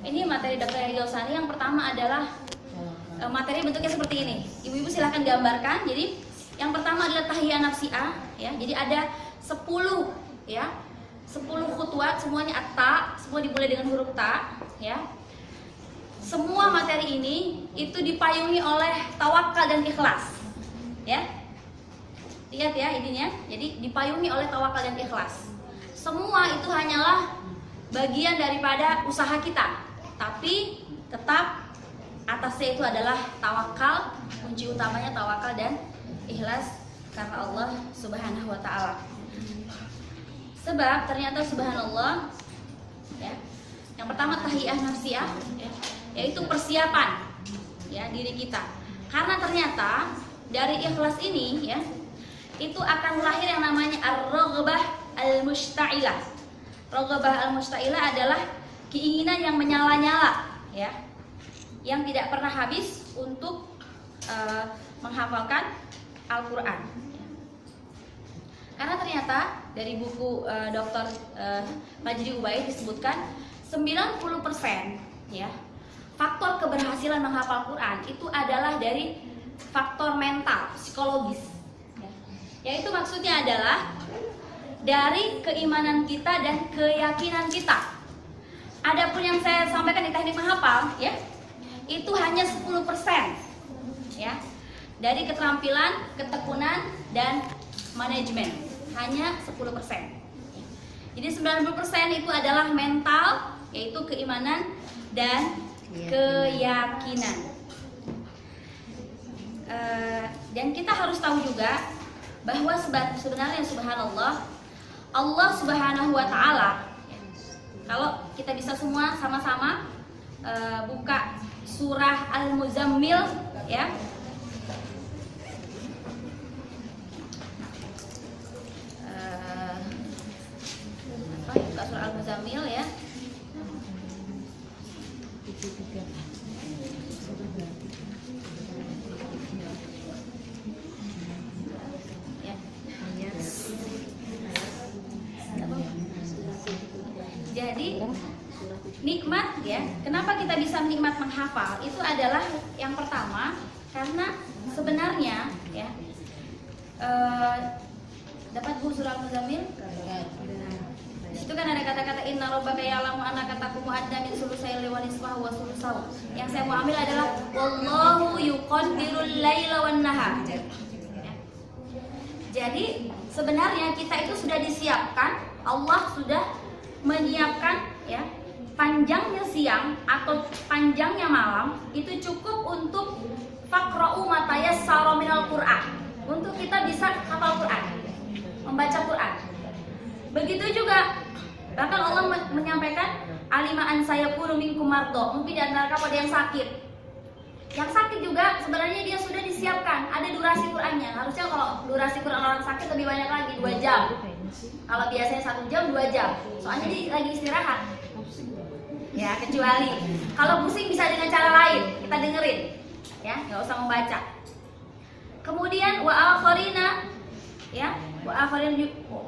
Ini materi Dr. Yosani. Yang pertama adalah materi bentuknya seperti ini. Ibu-ibu silahkan gambarkan. Jadi yang pertama adalah tahiyah nafsiah, ya. Jadi ada 10 ya. 10 khutwat, semuanya at-ta, semua dimulai dengan huruf ta, ya. Semua materi ini itu dipayungi oleh tawakal dan ikhlas. Ya. Lihat ya ininya. Jadi dipayungi oleh tawakal dan ikhlas. Semua itu hanyalah bagian daripada usaha kita. Tapi tetap atasnya itu adalah tawakal, kunci utamanya tawakal dan ikhlas karena Allah Subhanahu wa taala. Sebab ternyata subhanallah, ya. Yang pertama tahiyah nafsiyah, ya, yaitu persiapan ya diri kita. Karena ternyata dari ikhlas ini ya, itu akan lahir yang namanya ar-raghbah al-mushta'ilah. Raghbah al-mushta'ilah adalah keinginan yang menyala-nyala, ya, yang tidak pernah habis untuk menghafalkan Al-Quran. Karena ternyata dari buku Dr. Majdi Ubaid disebutkan 90% ya faktor keberhasilan menghafal Quran itu adalah dari faktor mental, psikologis. Yaitu maksudnya adalah dari keimanan kita dan keyakinan kita. Adapun yang saya sampaikan di teknik menghafal ya, itu hanya 10% ya. Dari keterampilan, ketekunan dan manajemen hanya 10%. Jadi 90% itu adalah mental, yaitu keimanan dan keyakinan. Dan kita harus tahu juga bahwa sebenarnya subhanallah, Allah Subhanahu wa taala, kalau kita bisa semua sama-sama buka surah Al-Muzammil ya. Buka surah Al-Muzammil ya. Jadi nikmat ya, kenapa kita bisa nikmat menghafal? Itu adalah yang pertama karena sebenarnya ya, dapat Bu surah Al-Muzammil? Itu kan ada kata-kata inna rabbaka ya'lamu annaka taqumu adna min sulusayil wa nisfahu wa sulusahu. Yang saya mau ambil adalah wallahu yuqaddirul laila wan nahar. Jadi sebenarnya kita itu sudah disiapkan, Allah sudah menyiapkan ya, panjangnya siang atau panjangnya malam itu cukup untuk faqra'u ma tayassara minal Qur'an, untuk kita bisa hafal Quran, membaca Quran. Begitu juga bahkan Allah menyampaikan alimaan saya kunu minkum mardo, mungkin di antara kamu ada yang sakit. Yang sakit juga sebenarnya dia sudah disiapkan, ada durasi Qurannya. Harusnya kalau durasi Quran orang sakit lebih banyak lagi, 2 jam. Kalau biasanya 1 jam, 2 jam. Soalnya dia lagi istirahat. Ya, kecuali kalau pusing bisa dengan cara lain, kita dengerin. Ya, nggak usah membaca. Kemudian wa akharina ya, wa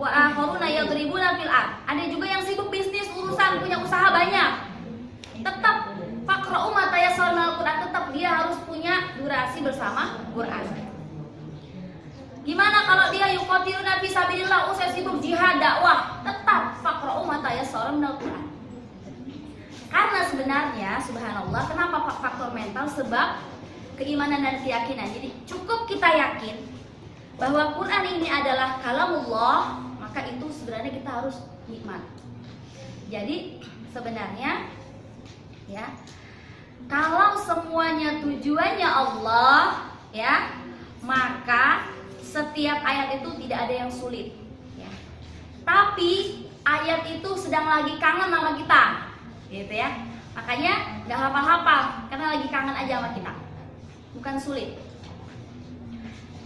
akharuna yadribuna fil ard. Ada juga yang sibuk bisnis, urusan, punya usaha banyak. Tetap faqra'u ma tayassara minal Qur'an, tetap dia harus punya durasi bersama Quran. Gimana kalau dia yuqatiluna fi sabilillah, usai sibuk jihad dakwah, tetap faqra'u ma tayassara minal Qur'an. Karena sebenarnya subhanallah, kenapa faktor mental? Sebab keimanan dan keyakinan. Jadi cukup kita yakin bahwa Quran ini adalah kalamullah, maka itu sebenarnya kita harus nikmat. Jadi sebenarnya ya, kalau semuanya tujuannya Allah ya, maka setiap ayat itu tidak ada yang sulit ya. Tapi ayat itu sedang lagi kangen sama kita gitu ya. Makanya nggak hafal-hafal karena lagi kangen aja sama kita, bukan sulit.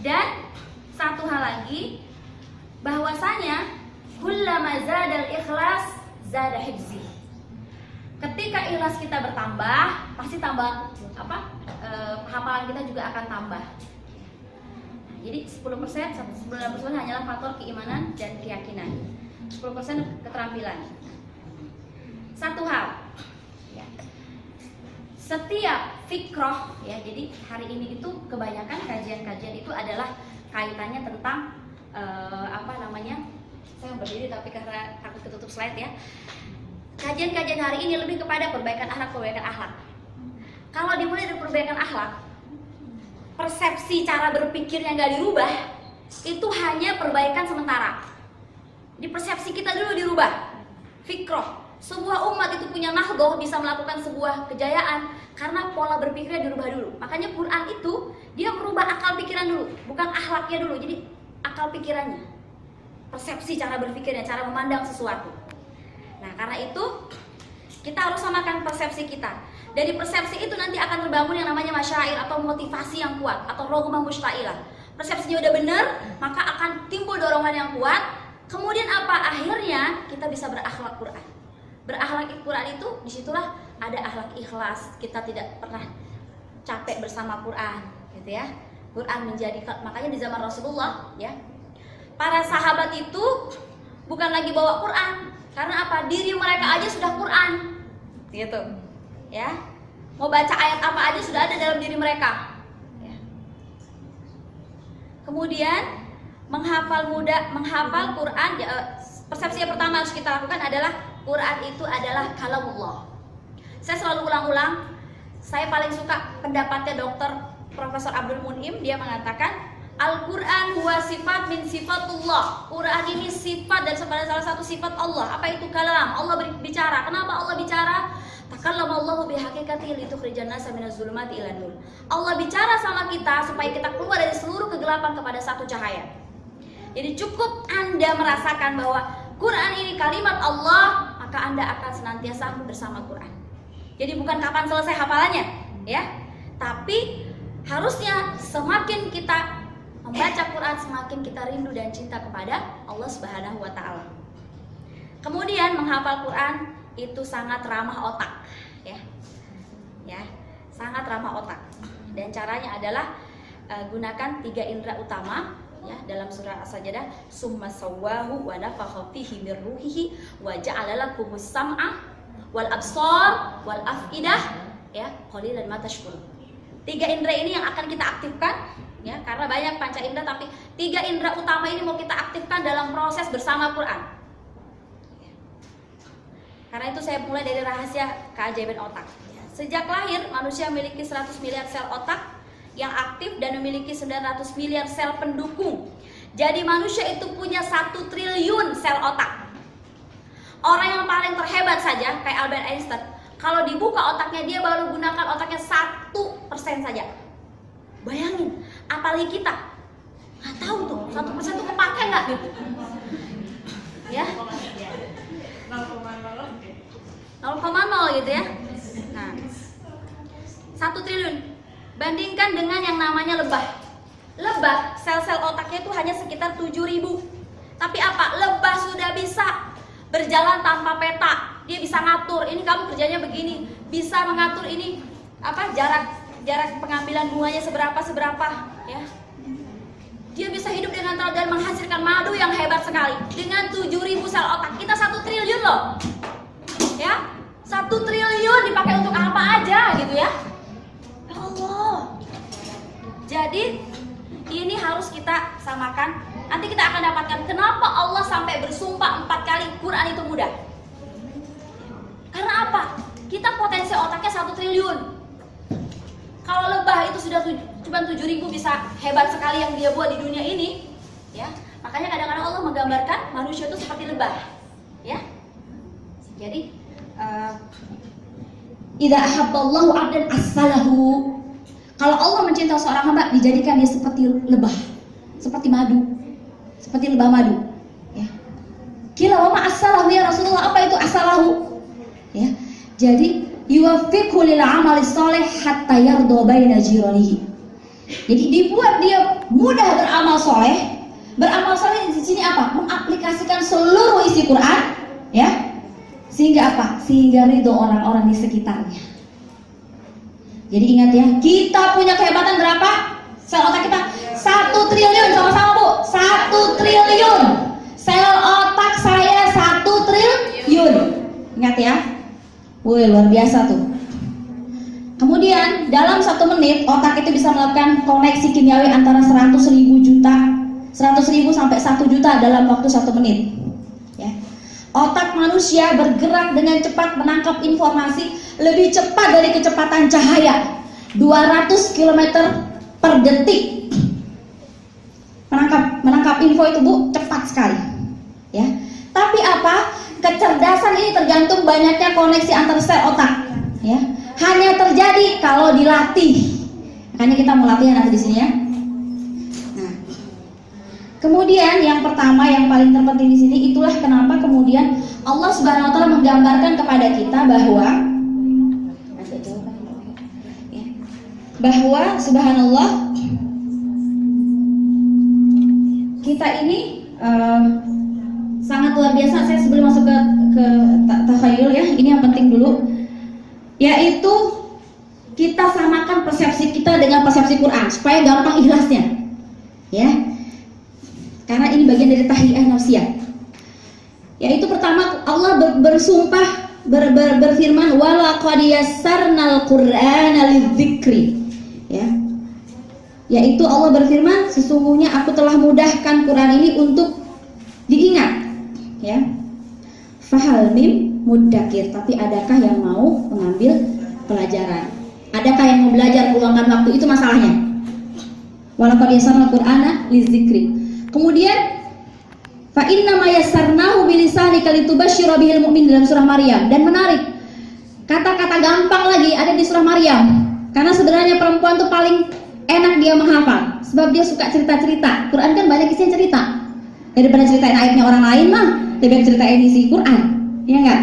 Dan satu hal lagi, bahwasanya kullama zadal ikhlas zada hifzi. Ketika ikhlas kita bertambah, pasti tambah apa? Hafalan kita juga akan tambah. Jadi 10%, 90% hanyalah faktor keimanan dan keyakinan. 10% keterampilan. Satu hal ya, setiap fikroh ya, jadi hari ini itu kebanyakan kajian-kajian itu adalah kaitannya tentang saya berdiri tapi karena takut ketutup slide ya. Kajian-kajian hari ini lebih kepada perbaikan akhlak. Kalau dimulai dari perbaikan akhlak, persepsi cara berpikir yang gak dirubah itu hanya perbaikan sementara. Di persepsi kita dulu dirubah. Fikroh, sebuah umat itu punya nahdoh, bisa melakukan sebuah kejayaan karena pola berpikirnya dirubah dulu. Makanya Quran itu dia merubah akal pikiran dulu, bukan akhlaknya dulu. Jadi akal pikirannya, persepsi cara berpikirnya, cara memandang sesuatu. Nah, karena itu kita harus samakan persepsi kita. Dari persepsi itu nanti akan terbangun yang namanya masyair atau motivasi yang kuat atau roghmah mushtailah. Persepsinya udah benar, maka akan timbul dorongan yang kuat. Kemudian apa? Akhirnya kita bisa berakhlak Quran. Berakhlak Quran itu disitulah ada akhlak ikhlas. Kita tidak pernah capek bersama Quran, gitu ya. Quran menjadi, makanya di zaman Rasulullah ya, para sahabat itu bukan lagi bawa Quran, karena apa? Diri mereka aja sudah Quran, gitu ya. Mau baca ayat apa aja sudah ada dalam diri mereka ya. Kemudian menghafal Quran persepsi yang pertama harus kita lakukan adalah Quran itu adalah kalamullah. Saya selalu ulang-ulang, saya paling suka pendapatnya Dr. Profesor Abdul Munim. Dia mengatakan Al-Quran huwa sifat min sifatullah. Quran ini sifat dan salah satu sifat Allah. Apa itu kalam? Allah berbicara. Kenapa Allah bicara? Takallamallahu bihaqiqati litukhrijan nasa minaz zulumati ilan nur. Allah bicara sama kita supaya kita keluar dari seluruh kegelapan kepada satu cahaya. Jadi cukup Anda merasakan bahwa Quran ini kalimat Allah, maka Anda akan senantiasa bersama Quran. Jadi bukan kapan selesai hafalannya, ya. Tapi harusnya semakin kita membaca Quran, semakin kita rindu dan cinta kepada Allah Subhanahu wa taala. Kemudian menghafal Quran itu sangat ramah otak, ya. Ya, sangat ramah otak. Dan caranya adalah gunakan 3 indera utama ya, dalam surah As-Sajdah, summa sawwahu wa nafakha fihi min ruhihi wa ja'ala lakumus sam'a wal absar wal afidah ya qalilan ma tashkurun. 3 indera ini yang akan kita aktifkan ya, karena banyak panca indera, tapi 3 indera utama ini mau kita aktifkan dalam proses bersama Quran. Karena itu saya mulai dari rahasia keajaiban otak. Sejak lahir manusia memiliki 100 miliar sel otak yang aktif dan memiliki 900 miliar sel pendukung. Jadi manusia itu punya 1 triliun sel otak. Orang yang paling terhebat saja kayak Albert Einstein, kalau dibuka otaknya dia baru gunakan otaknya 1% saja. Bayangin, apalagi kita nggak tahu tuh 1% tuh kepake nggak gitu, ya 0,0 gitu ya. Nah, 1 triliun bandingkan dengan yang namanya lebah. Lebah sel-sel otaknya itu hanya sekitar 7.000. Tapi apa? Lebah sudah bisa berjalan tanpa peta. Dia bisa ngatur, ini kamu kerjanya begini, bisa mengatur ini apa jarak pengambilan bunganya seberapa ya. Dia bisa hidup dengan tenang dan menghasilkan madu yang hebat sekali dengan 7.000 sel otak. Kita 1 triliun loh. Ya, 1 triliun dipakai untuk apa aja gitu ya. Ya Allah. Jadi ini harus kita samakan. Nanti kita akan dapatkan kenapa Allah sampai bersumpah 4 kali Quran itu mudah. Karena apa? Kita potensi otaknya 1 triliun. Kalau lebah itu sudah cuma 7.000 bisa hebat sekali yang dia buat di dunia ini, ya. Makanya kadang-kadang Allah menggambarkan manusia itu seperti lebah, ya. Jadi idza ahabballahu 'abdan assalahu. Kalau Allah mencintai seorang hamba, dijadikan dia seperti lebah, seperti madu, seperti lebah madu, ya. Kila wa ma assalahu ya Rasulullah, apa itu assalahu? Ya. Jadi yuwaffiqhu lil amali shalih hatta yarda baina jiranihi. Jadi dibuat dia mudah beramal soleh. Beramal soleh di sini apa? Mengaplikasikan seluruh isi Quran, ya. Sehingga apa? Sehingga ridho orang-orang di sekitarnya. Jadi ingat ya, kita punya kehebatan berapa? Sel otak kita 1 triliun, sama-sama Bu. 1 triliun. Sel otak saya 1 triliun. Ingat ya. Wih, luar biasa tuh. Kemudian dalam 1 menit otak itu bisa melakukan koneksi kimiawi antara 100.000 sampai 1 juta dalam waktu 1 menit. Ya. Otak manusia bergerak dengan cepat menangkap informasi lebih cepat dari kecepatan cahaya, 200 km per detik. Menangkap info itu Bu, cepat sekali. Ya. Tapi apa? Kecerdasan ini tergantung banyaknya koneksi antar sel otak. Ya. Hanya terjadi kalau dilatih. Makanya kita mau latihan nanti di sini ya. Nah, kemudian yang pertama yang paling terpenting di sini, itulah kenapa kemudian Allah Subhanahu wa taala menggambarkan kepada kita bahwa subhanallah, kita ini sangat luar biasa. Saya sebelum masuk ke takhayul ya, ini yang penting dulu, yaitu kita samakan persepsi kita dengan persepsi Quran supaya gampang ikhlasnya, ya. Karena ini bagian dari tahliyah nafsiyah. Yaitu pertama Allah bersumpah berfirman walaqad yassarnal Qur'ana lidzikri, ya. Yaitu Allah berfirman sesungguhnya aku telah mudahkan Quran ini untuk diingat, ya. Fahal mim muddakir, tapi adakah yang mau mengambil pelajaran? Adakah yang mau belajar meluangkan waktu? Itu masalahnya. Walaqad yassarnal Qur'ana lidzikri. Kemudian fa inna ma yassarnahu bilisanika litubashshira bihil mu'min dalam surah Maryam. Dan menarik, kata-kata gampang lagi ada di surah Maryam. Karena sebenarnya perempuan tuh paling enak dia menghafal, sebab dia suka cerita-cerita. Quran kan banyak isinya cerita. Daripada ceritain ayatnya orang lain mah, lebih baik ceritain isi Quran, ya enggak?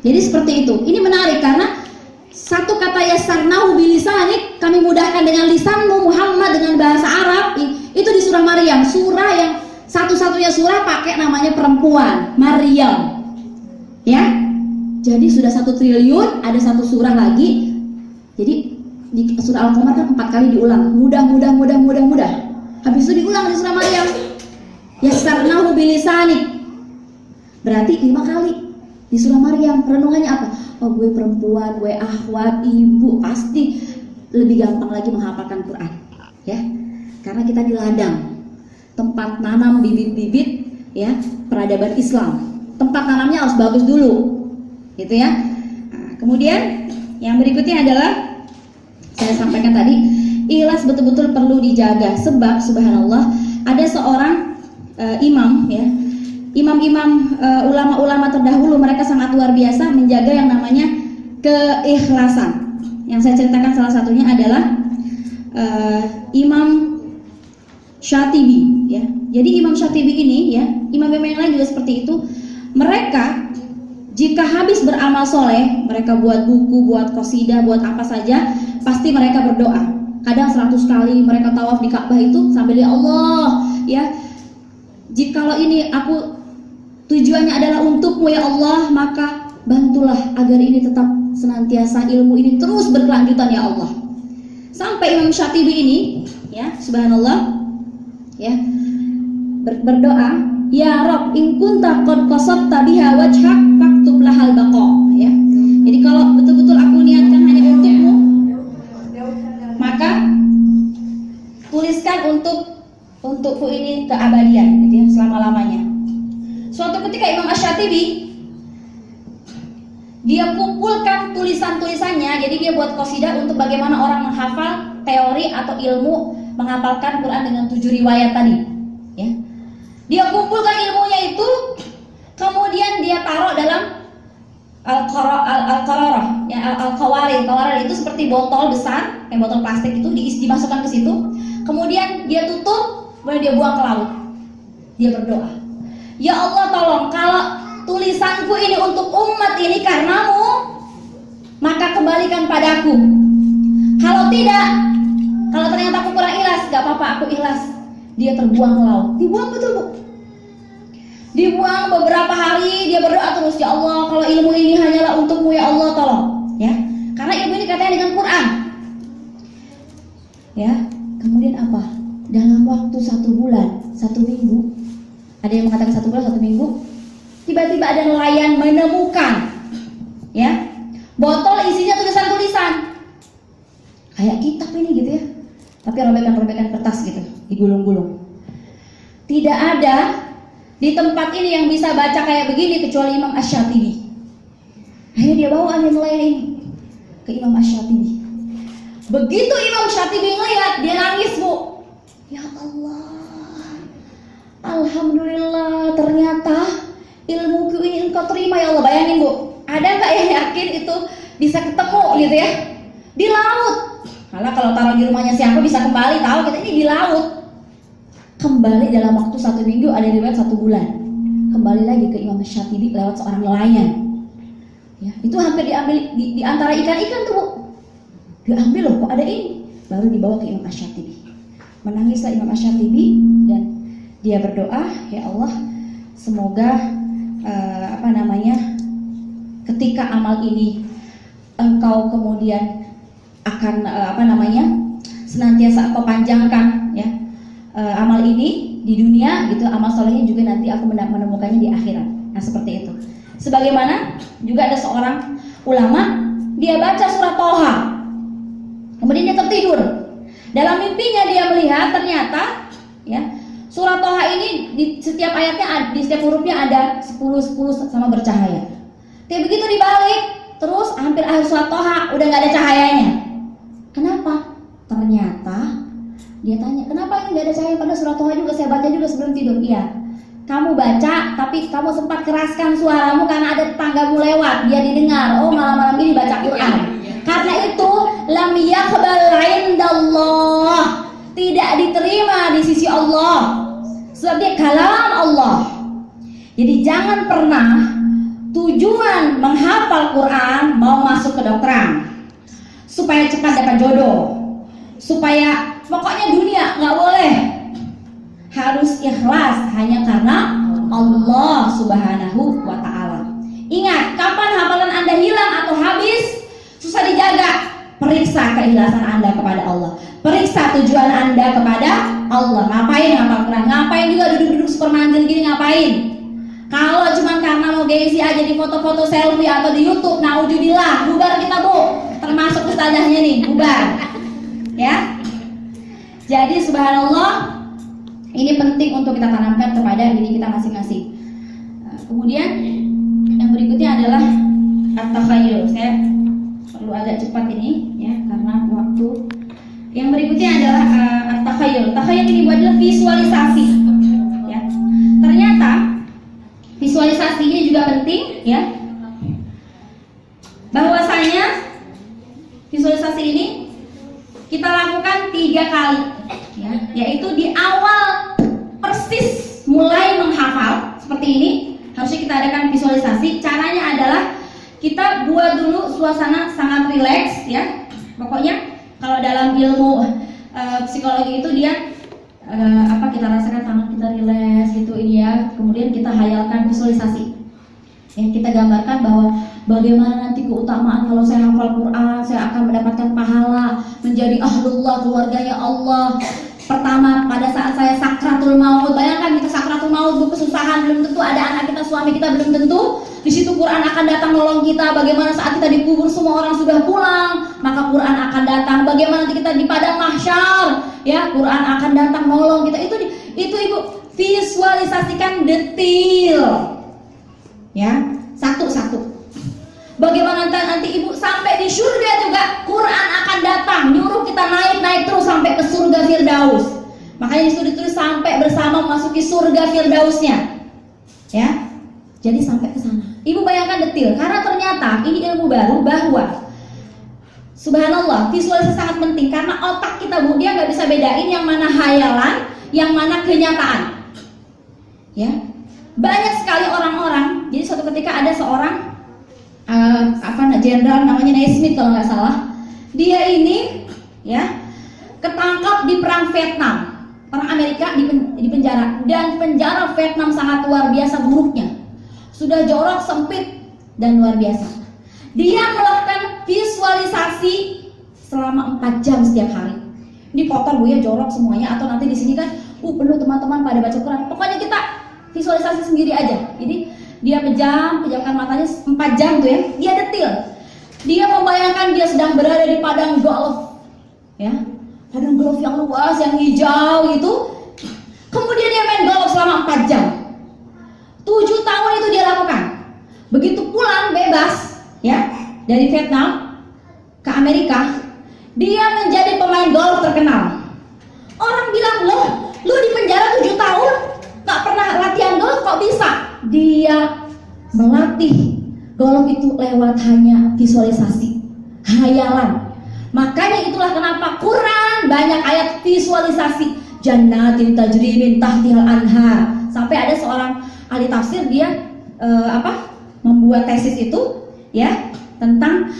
Jadi seperti itu. Ini menarik karena satu kata yassarnahu bilisanik, kami mudahkan dengan lisanmu Muhammad, dengan bahasa Arab. Itu di surah Maryam, surah yang satu-satunya surah pakai namanya perempuan, Maryam. Ya. Jadi sudah 1 triliun, ada 1 surah lagi. Jadi di surah Al-Qamar kan 4 kali diulang. Mudah. Habis itu diulang di surah Maryam. Yassarnahu bilisanik. Berarti 5 kali di surah Maryam. Renungannya apa? Oh, gue perempuan, gue akhwat, ibu, pasti lebih gampang lagi menghafalkan Quran, ya. Karena kita di ladang, tempat nanam bibit-bibit, ya, peradaban Islam. Tempat nanamnya harus bagus dulu, gitu ya. Nah, kemudian yang berikutnya adalah saya sampaikan tadi, ikhlas betul-betul perlu dijaga. Sebab subhanallah ada seorang imam, ya, imam-imam ulama-ulama terdahulu, mereka sangat luar biasa menjaga yang namanya keikhlasan. Yang saya ceritakan salah satunya adalah Imam Syatibi, ya. Jadi Imam Syatibi ini, ya, imam-imam yang lain juga seperti itu. Mereka jika habis beramal soleh, mereka buat buku, buat qasidah, buat apa saja, pasti mereka berdoa. Kadang 100 kali mereka tawaf di Ka'bah itu sambil ya Allah, ya, jikalau ini aku tujuannya adalah untukmu ya Allah, maka bantulah agar ini tetap senantiasa, ilmu ini terus berkelanjutan ya Allah. Sampai Imam Syatibi ini, ya, subhanallah, ya, berdoa, ya Rabb, in kunta qad qasadta biha wajhak faktub lahal baqa, ya. Jadi kalau betul-betul aku niatkan hanya untukmu, maka tuliskan untukku ini keabadian, gitu ya, selama-lamanya. Suatu ketika Imam Asy-Syatibi dia kumpulkan tulisan-tulisannya, jadi dia buat qasidah untuk bagaimana orang menghafal teori atau ilmu menghafalkan Quran dengan 7 riwayat tadi, ya. Dia kumpulkan ilmunya itu, kemudian dia taruh dalam al-qararah, ya, al-qawarir. Qawarir itu seperti botol besar, kayak botol plastik itu dimasukkan ke situ. Kemudian dia tutup, kemudian dia buang ke laut. Dia berdoa, ya Allah, tolong kalau tulisanku ini untuk umat ini karenamu, maka kembalikan padaku. Kalau tidak, kalau ternyata aku kurang ikhlas, gak apa-apa, aku ikhlas. Dia terbuang ke laut. Dibuang betul, Bu. Dibuang beberapa hari, dia berdoa terus, ya Allah, kalau ilmu ini hanyalah untukmu ya Allah, tolong, ya. Karena ilmu ini katanya dengan Quran, ya. Kemudian apa? Dalam waktu 1 bulan, 1 minggu, ada yang mengatakan 1 bulan, 1 minggu, tiba-tiba ada nelayan menemukan, ya, botol isinya tulisan-tulisan. Tapi robekan-robekan kertas gitu, digulung-gulung. Tidak ada di tempat ini yang bisa baca kayak begini kecuali Imam Asy-Syatibi. Akhirnya dia bawa nilai ini ke Imam Asy-Syatibi. Begitu Imam Syatibi ngeliat, dia nangis, Bu. Ya Allah, alhamdulillah, ternyata ilmuku ini engkau terima ya Allah. Bayangin, Bu, ada nggak yang yakin itu bisa ketemu gitu ya di laut? Karena kalau taruh di rumahnya siapa bisa kembali, tahu kita ini di laut. Kembali dalam waktu 1 minggu, ada riwayat 1 bulan. Kembali lagi ke Imam Syatibi lewat seorang nelayan. Ya, itu hampir diambil di antara ikan-ikan tuh, Bu. Diambil loh, kok ada ini? Baru dibawa ke Imam Asy-Syatibi. Menangislah Imam Asy-Syatibi dan dia berdoa, ya Allah, semoga ketika amal ini engkau kemudian akan senantiasa engkau panjangkan ya amal ini di dunia gitu, amal solehnya juga nanti aku menemukannya di akhirat. Nah, seperti itu. Sebagaimana juga ada seorang ulama, dia baca surat Thaha, kemudian dia tertidur. Dalam mimpinya dia melihat ternyata ya surat Thaha ini di setiap ayatnya, di setiap hurufnya ada 10 sama bercahaya. Tapi begitu dibalik, terus hampir akhir surat Thaha udah nggak ada cahayanya. Kenapa? Ternyata dia tanya, kenapa ini nggak ada cahaya pada surat Thaha juga saya baca juga sebelum tidur? Iya, kamu baca tapi kamu sempat keraskan suaramu karena ada tetanggamu lewat, dia didengar. Oh, malam-malam ini baca Quran. Karena itu lam yaqbal indallah, tidak diterima di sisi Allah, sebab dia kalam Allah. Jadi jangan pernah tujuan menghafal Quran mau masuk kedokteran supaya cepat dapat jodoh, supaya pokoknya dunia nggak boleh. Harus ikhlas hanya karena Allah Subhanahu wa ta'ala. Ingat, kapan hafalan Anda hilang atau habis, susah dijaga. Periksa keikhlasan Anda kepada Allah, periksa tujuan Anda kepada Allah. Ngapain hafal Quran? Ngapain juga duduk-duduk supermandir gini, ngapain? Kalau cuma karena mau gengsi aja di foto-foto selfie atau di YouTube, naudzubillah, bubar kita, Bu. Termasuk ustazahnya nih, bubar. Ya. Jadi subhanallah, ini penting untuk kita tanamkan kepada diri kita masing-masing. Kemudian yang berikutnya adalah at-takhayyul. Saya perlu agak cepat ini ya karena waktu. Yang berikutnya adalah at-takhayyul. Takhayyul ini adalah visualisasi. Ya. Ternyata visualisasi ini juga penting ya. Bahwasanya visualisasi ini kita lakukan 3 kali ya, yaitu di awal persis mulai menghafal seperti ini harusnya kita adakan visualisasi. Caranya adalah kita buat dulu suasana sangat rileks ya. Pokoknya kalau dalam ilmu psikologi itu dia kita rasakan tangan kita rileks gitu ini ya. Kemudian kita hayalkan visualisasi. Ya, kita gambarkan bahwa bagaimana nanti keutamaan kalau saya hafal Quran, saya akan mendapatkan pahala, menjadi ahlullah, keluarganya Allah. Pertama, pada saat saya sakratul maut, bayangkan kita sakratul maut, kesusahan, belum tentu ada anak kita, suami kita, belum tentu. Di situ Quran akan datang nolong kita. Bagaimana saat kita dikubur semua orang sudah pulang, maka Quran akan datang. Bagaimana nanti kita di padang mahsyar, ya Quran akan datang nolong kita. Itu Ibu visualisasikan detail. Ya, satu-satu. Bagaimana nanti Ibu sampai di surga juga Quran akan datang, nyuruh kita naik terus sampai ke surga Firdaus. Makanya disitu ditulis sampai bersama memasuki surga Firdausnya. Ya. Jadi sampai ke sana. Ibu bayangkan detil karena ternyata ini ilmu baru bahwa subhanallah, visualisasi sangat penting karena otak kita Bu, dia nggak bisa bedain yang mana hayalan, yang mana kenyataan. Ya. Banyak sekali orang-orang. Jadi suatu ketika ada seorang jenderal namanya Naismith kalau nggak salah. Dia ini ya ketangkap di perang Vietnam. Orang Amerika di penjara, dan penjara Vietnam sangat luar biasa buruknya. Sudah jorok, sempit dan luar biasa. Dia melakukan visualisasi selama 4 jam setiap hari. Ini kotor Bu ya, jorok semuanya. Atau nanti di sini kan penuh teman-teman pada baca Quran. Pokoknya kita visualisasi sendiri aja. Jadi dia pejamkan matanya 4 jam tuh ya. Dia detil. Dia membayangkan dia sedang berada di padang golf. Ya. padang golf yang luas, yang hijau gitu. Kemudian dia main golf selama 4 jam. 7 tahun itu dia lakukan. Begitu pulang bebas ya dari Vietnam ke Amerika, dia menjadi pemain golf terkenal. Orang bilang, loh, lu di penjara 7 tahun gak pernah latihan golf, kok bisa? Dia melatih golf itu lewat hanya visualisasi, hayalan. Makanya itulah kenapa Quran banyak ayat visualisasi. Jannatin tajri min tahtihal anhar. Sampai ada seorang ahli tafsir, dia membuat tesis itu ya tentang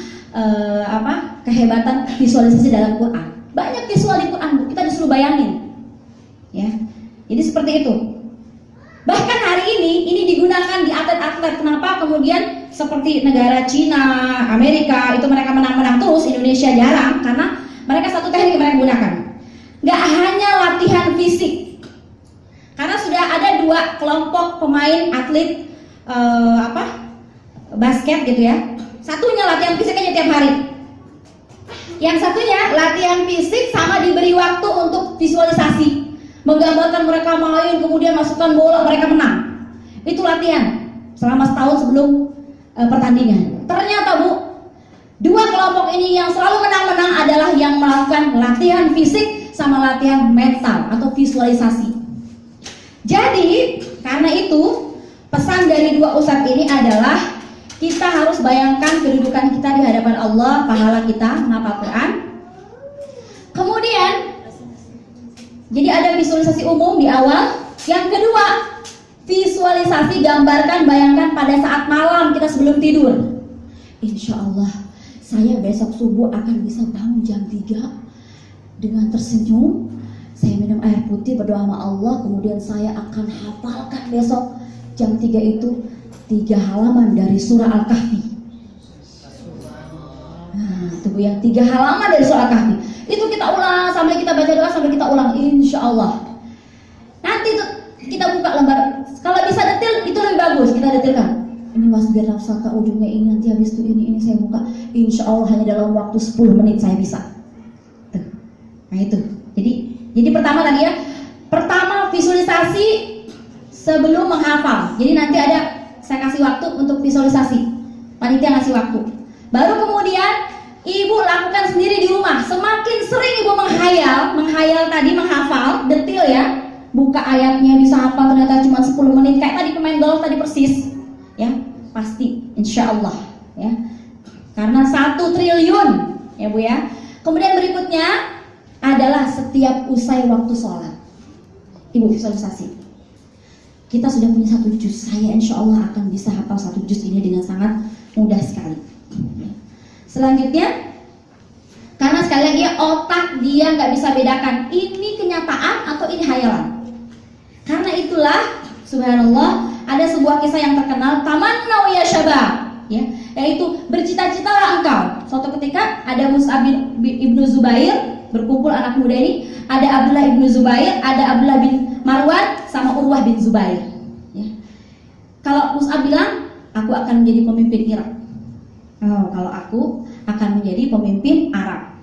kehebatan visualisasi dalam Quran. Banyak visual di Quran, kita disuruh bayangin. Ya. Jadi seperti itu. Bahkan hari ini digunakan di atlet-atlet. Kenapa kemudian seperti negara Cina, Amerika itu mereka menang-menang terus, Indonesia jarang karena mereka satu teknik mereka gunakan. Gak hanya latihan fisik, karena sudah ada 2 kelompok pemain atlet basket gitu ya. Satunya latihan fisik aja tiap hari, yang satunya latihan fisik sama diberi waktu untuk visualisasi, menggambarkan mereka main kemudian masukkan bola mereka menang. Itu latihan selama setahun sebelum pertandingan. Ternyata Bu, 2 kelompok ini yang selalu menang-menang adalah yang melakukan latihan fisik sama latihan mental atau visualisasi. Jadi karena itu pesan dari 2 ustadz ini adalah kita harus bayangkan kedudukan kita di hadapan Allah, pahala kita menghafal Quran. Kemudian jadi ada visualisasi umum di awal. Yang kedua, visualisasi gambarkan, bayangkan pada saat malam kita sebelum tidur. Insya Allah saya besok subuh akan bisa bangun jam 3 dengan tersenyum, saya minum air putih, berdoa sama Allah, kemudian saya akan hafalkan besok jam 3 itu 3 halaman dari surah Al-Kahfi. Nah, itu Bu, yang 3 halaman dari surah Al-Kahfi. Itu kita ulang sambil kita baca doa, sambil kita ulang, insya Allah. Nanti itu kita buka lembar, kalau bisa detail itu lebih bagus, kita detailkan. Ini wasbir nafsaka, ujungnya ini, nanti habis itu ini saya buka. Insya Allah hanya dalam waktu 10 menit saya bisa. Nah itu, jadi pertama tadi ya, pertama visualisasi sebelum menghafal. Jadi nanti saya kasih waktu untuk visualisasi, panitia ngasih waktu. Baru kemudian ibu lakukan sendiri di rumah. Semakin sering ibu menghayal tadi, menghafal detail ya, buka ayatnya bisa hafal ternyata cuma 10 menit kayak tadi pemain golf tadi persis, ya pasti, insya Allah ya. Karena 1 triliun ya Bu ya. Kemudian berikutnya adalah setiap usai waktu sholat, ibu visualisasi. Kita sudah punya 1 juz, saya insya Allah akan bisa hafal 1 juz ini dengan sangat mudah sekali. Selanjutnya, karena sekali lagi otak dia nggak bisa bedakan ini kenyataan atau ini hayalan. Karena itulah, subhanallah, ada sebuah kisah yang terkenal, tamannau ya syabab, ya, yaitu bercita-citalah engkau. Suatu ketika ada Mus'ab ibnu Zubair berkumpul anak muda ini, ada Abdullah ibnu Zubair, ada Abdullah bin Marwan, sama Urwah bin Zubair. Ya. Kalau Mus'ab bilang, aku akan menjadi pemimpin Irak. Oh, kalau aku akan menjadi pemimpin Arab.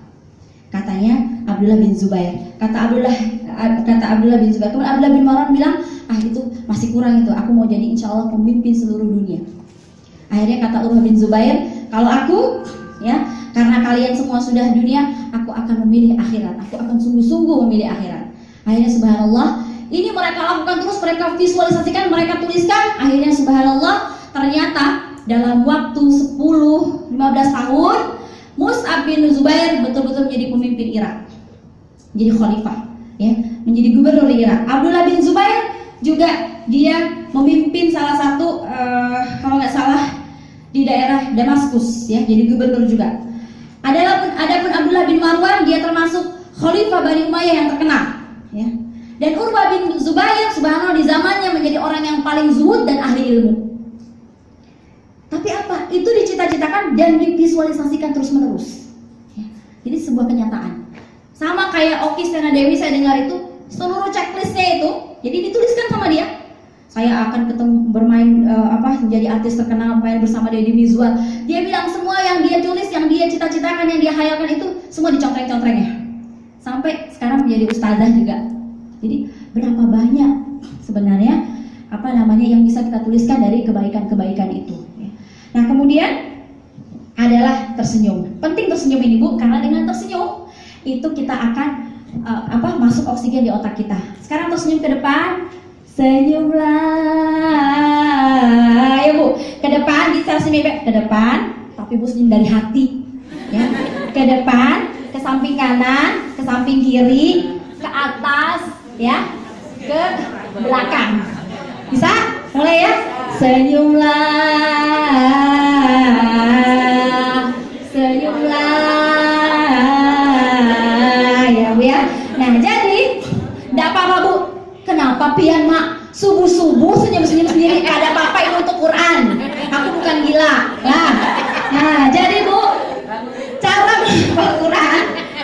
Katanya Abdullah bin Zubair. Kata Abdullah bin Zubair. Kemudian Abdullah bin Marwan bilang, itu masih kurang itu. Aku mau jadi insya Allah pemimpin seluruh dunia. Akhirnya kata Urwah bin Zubair, kalau aku, ya, karena kalian semua sudah dunia, aku akan memilih akhirat. Aku akan sungguh-sungguh memilih akhirat. Akhirnya subhanallah, ini mereka lakukan terus, mereka visualisasikan, mereka tuliskan. Akhirnya subhanallah, ternyata dalam waktu 10-15 tahun, Mus'ab bin Zubair betul-betul menjadi pemimpin Irak, jadi khalifah, ya, menjadi gubernur Irak. Abdullah bin Zubair juga dia memimpin salah satu, kalau nggak salah, di daerah Damaskus, ya, jadi gubernur juga. Adapun Abdullah bin Marwan, dia termasuk khalifah Bani Umayyah yang terkenal, ya. Dan Urwah bin Zubair, subhanallah, di zamannya menjadi orang yang paling zuhud dan ahli ilmu. Tapi apa? Itu dicita-citakan dan divisualisasikan terus-menerus, ya. Jadi sebuah kenyataan. Sama kayak Oki Sena Dewi, saya dengar itu seluruh checklistnya itu, jadi dituliskan sama dia. Saya akan bermain menjadi artis terkenal, main bersama Deddy Mizwar. Dia bilang semua yang dia tulis, yang dia cita-citakan, yang dia hayalkan itu semua dicontreng-contrengnya. sampai sekarang menjadi ustazah juga. Jadi berapa banyak sebenarnya yang bisa kita tuliskan dari kebaikan-kebaikan itu. Nah kemudian adalah tersenyum. Penting tersenyum ini Bu, karena dengan tersenyum itu kita akan masuk oksigen di otak kita. Sekarang tersenyum ke depan, senyumlah, ya Bu. Ke depan bisa senyum ke depan, tapi Bu senyum dari hati, ya. Ke depan, ke samping kanan, ke samping kiri, ke atas, ya, ke belakang. Bisa? Mulai ya. Senyumlah, senyumlah, ya Bu ya. Nah jadi, tidak apa-apa Bu. Kenapa pian mak subuh-subuh senyum-senyum sendiri? Gak ada apa-apa, itu untuk Quran. Aku bukan gila. Nah jadi Bu, cara menghafal Quran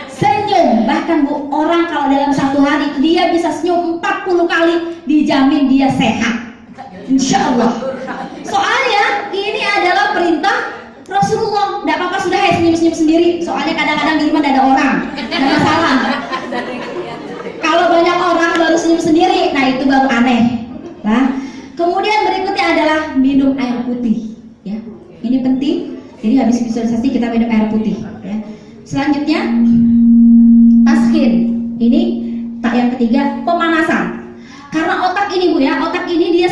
senyum. Bahkan Bu, orang kalau dalam satu hari dia bisa senyum 40 kali, dijamin dia sehat, insya Allah. Soalnya ini adalah perintah Rasulullah. Tidak apa-apa sudah ya senyum-senyum sendiri. Soalnya kadang-kadang di rumah ada orang, tidak masalah. Kalau banyak orang baru senyum sendiri, nah itu baru aneh. Nah, kemudian berikutnya adalah minum air putih. Ya, ini penting. Jadi habis visualisasi kita minum air putih. Ya. Selanjutnya taskin. Ini yang ketiga pemanasan. Karena otak ini Bu ya, otak ini dia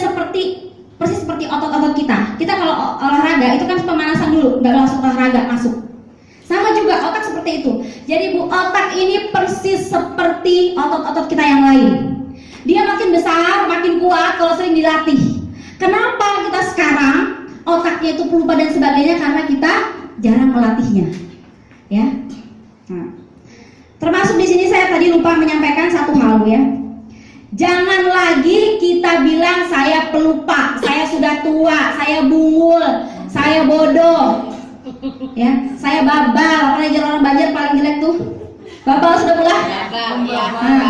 persis seperti otot-otot kita. Kita kalau olahraga itu kan pemanasan dulu, nggak langsung olahraga masuk. Sama juga otak seperti itu. Jadi Bu, otak ini persis seperti otot-otot kita yang lain. Dia makin besar, makin kuat kalau sering dilatih. Kenapa kita sekarang otaknya itu pelupa dan sebagainya? Karena kita jarang melatihnya. Ya. Nah, termasuk di sini saya tadi lupa menyampaikan satu hal Bu ya. Jangan lagi kita bilang saya pelupa, saya sudah tua, saya bungul, saya bodoh, ya, saya babal. Apalagi orang Banjar paling jelek tuh, babal sudah mulai.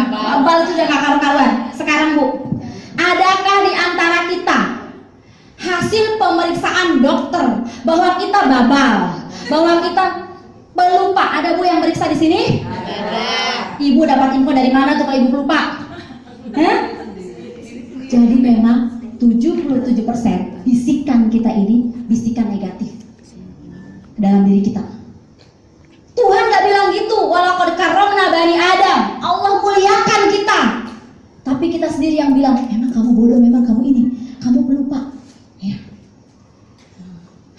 Babal itu sudah gak karu-karuan. Sekarang Bu, adakah di antara kita hasil pemeriksaan dokter bahwa kita babal, bahwa kita pelupa? Ada Bu yang meriksa di sini? Ibu dapat info dari mana tuh kalau Ibu pelupa? Jadi memang 77% bisikan kita ini bisikan negatif dalam diri kita. Tuhan gak bilang gitu. Walaqad karramna bani Adam. Allah muliakan kita. Tapi kita sendiri yang bilang, memang kamu bodoh, memang kamu ini, kamu pelupa. Ya.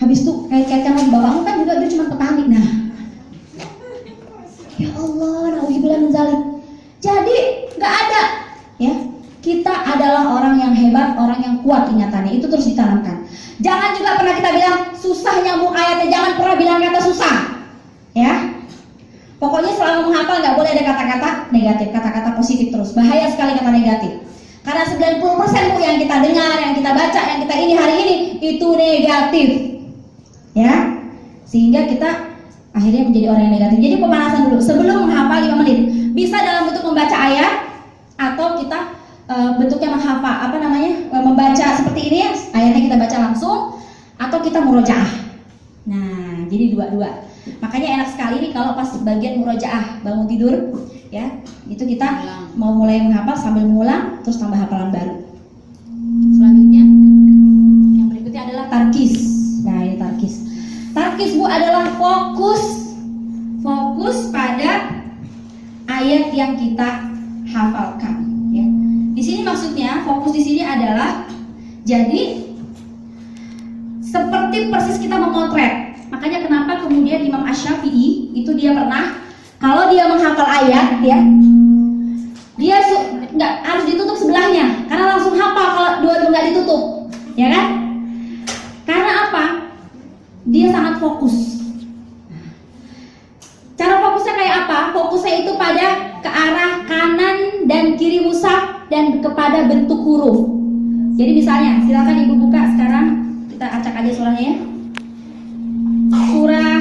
Habis itu kait-kaitkan lagi, bapakmu kan juga dia cuma petani. Nah, ya Allah, nauzubillah min zalik. Jadi gak ada. Ya, kita adalah orang yang hebat, orang yang kuat ingatannya. Itu terus ditanamkan. Jangan juga pernah kita bilang susah nyambung ayatnya. Jangan pernah bilang kata susah. Ya, pokoknya selama menghafal nggak boleh ada kata-kata negatif, kata-kata positif terus. Bahaya sekali kata negatif. Karena 90% Bu yang kita dengar, yang kita baca, yang kita ini hari ini itu negatif. Ya, sehingga kita akhirnya menjadi orang yang negatif. Jadi pemanasan dulu sebelum menghafal 5 menit. Bisa dalam bentuk membaca ayat, atau kita bentuknya menghafal, membaca seperti ini ya, ayatnya kita baca langsung, atau kita murojaah. Nah, jadi dua-dua. Makanya enak sekali nih kalau pas bagian murojaah bangun tidur, ya, itu kita mau mulai menghafal sambil mengulang, terus tambah hafalan baru. Selanjutnya, yang berikutnya adalah tarkis. Nah, ini tarkis. Tarkis Bu adalah fokus pada ayat yang kita hafalkan. Ya. Di sini maksudnya fokus di sini adalah jadi seperti persis kita memotret. Makanya kenapa kemudian Imam Asy-Syafi'i itu dia pernah kalau dia menghafal ayat ya, dia nggak harus ditutup sebelahnya karena langsung hafal kalau dua-dua nggak ditutup, ya kan? Karena apa? Dia sangat fokus. Cara fokusnya kayak apa? Fokusnya itu pada ke arah kanan dan kiri mushaf dan kepada bentuk huruf. Jadi misalnya, silakan Ibu buka sekarang, kita acak aja surahnya ya. Surah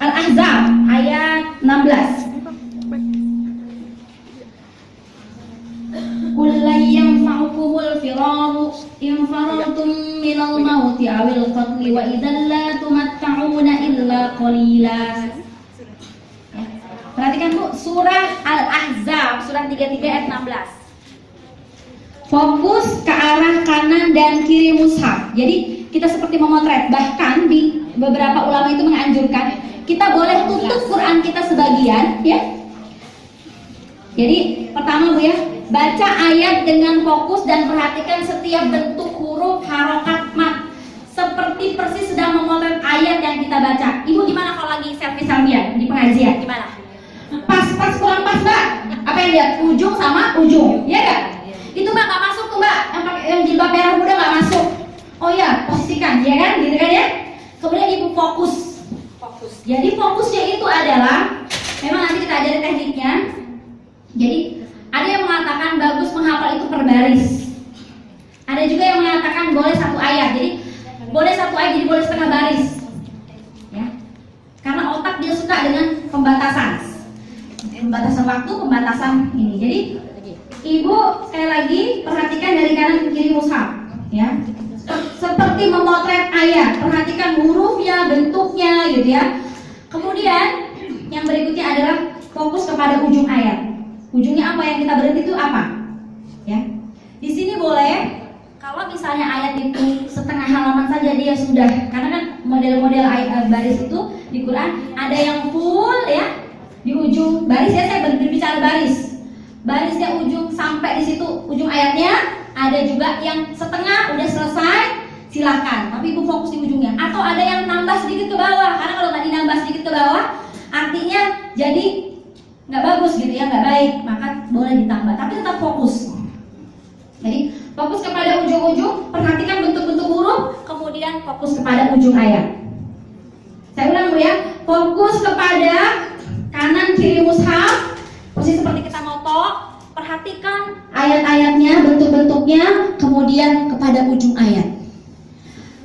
Al-Ahzab ayat 16. Qul la yanfa'ukumul firaru in farartum minal mauti awil qatli wa idzal la tumatta'una illa qalila. Perhatikan Bu, surah Al-Ahzab, surah 33 ayat 16. Fokus ke arah kanan dan kiri mushaf. Jadi kita seperti memotret. Bahkan di beberapa ulama itu menganjurkan kita boleh tutup Quran kita sebagian, ya. Jadi pertama Bu ya, baca ayat dengan fokus dan perhatikan setiap bentuk huruf, harokat, mat, seperti persis sedang memotret ayat yang kita baca. Ibu gimana kalau lagi selfie-selfian di pengajian? Gimana? Pas kurang pas Mbak. Apa yang lihat? Ujung sama ujung, ya kan? Itu Mbak nggak masuk tuh Mbak, yang jilbab merah muda nggak masuk. Oh ya, posisikan, ya kan, gitu kan ya. Kemudian ibu fokus. Jadi fokusnya itu adalah, memang nanti kita ajarin tekniknya. Jadi ada yang mengatakan bagus menghafal itu per baris. Ada juga yang mengatakan boleh satu ayat. Jadi boleh satu ayat, jadi boleh setengah baris. Ya, karena otak dia suka dengan pembatasan waktu, pembatasan ini. Jadi Ibu sekali lagi perhatikan dari kanan ke kiri mushaf, ya. Seperti memotret ayat, perhatikan hurufnya, bentuknya, gitu ya. Kemudian yang berikutnya adalah fokus kepada ujung ayat. Ujungnya apa yang kita berhenti itu apa? Ya. Di sini boleh kalau misalnya ayat itu setengah halaman saja dia sudah, karena kan model-model ayat baris itu di Quran ada yang full ya di ujung baris ya, saya berbicara baris. Barisnya ujung sampai di situ ujung ayatnya, ada juga yang setengah udah selesai, silahkan. Tapi ibu fokus di ujungnya. Atau ada yang nambah sedikit ke bawah, karena kalau nggak dinambah sedikit ke bawah, artinya jadi nggak bagus gitu ya, nggak baik. Maka boleh ditambah, tapi tetap fokus. Jadi fokus kepada ujung-ujung, perhatikan bentuk-bentuk huruf, kemudian fokus kepada ujung ayat. Saya ulang Bu ya, fokus kepada kanan kiri mushaf. Persis seperti kita moto, perhatikan ayat-ayatnya, bentuk-bentuknya, kemudian kepada ujung ayat.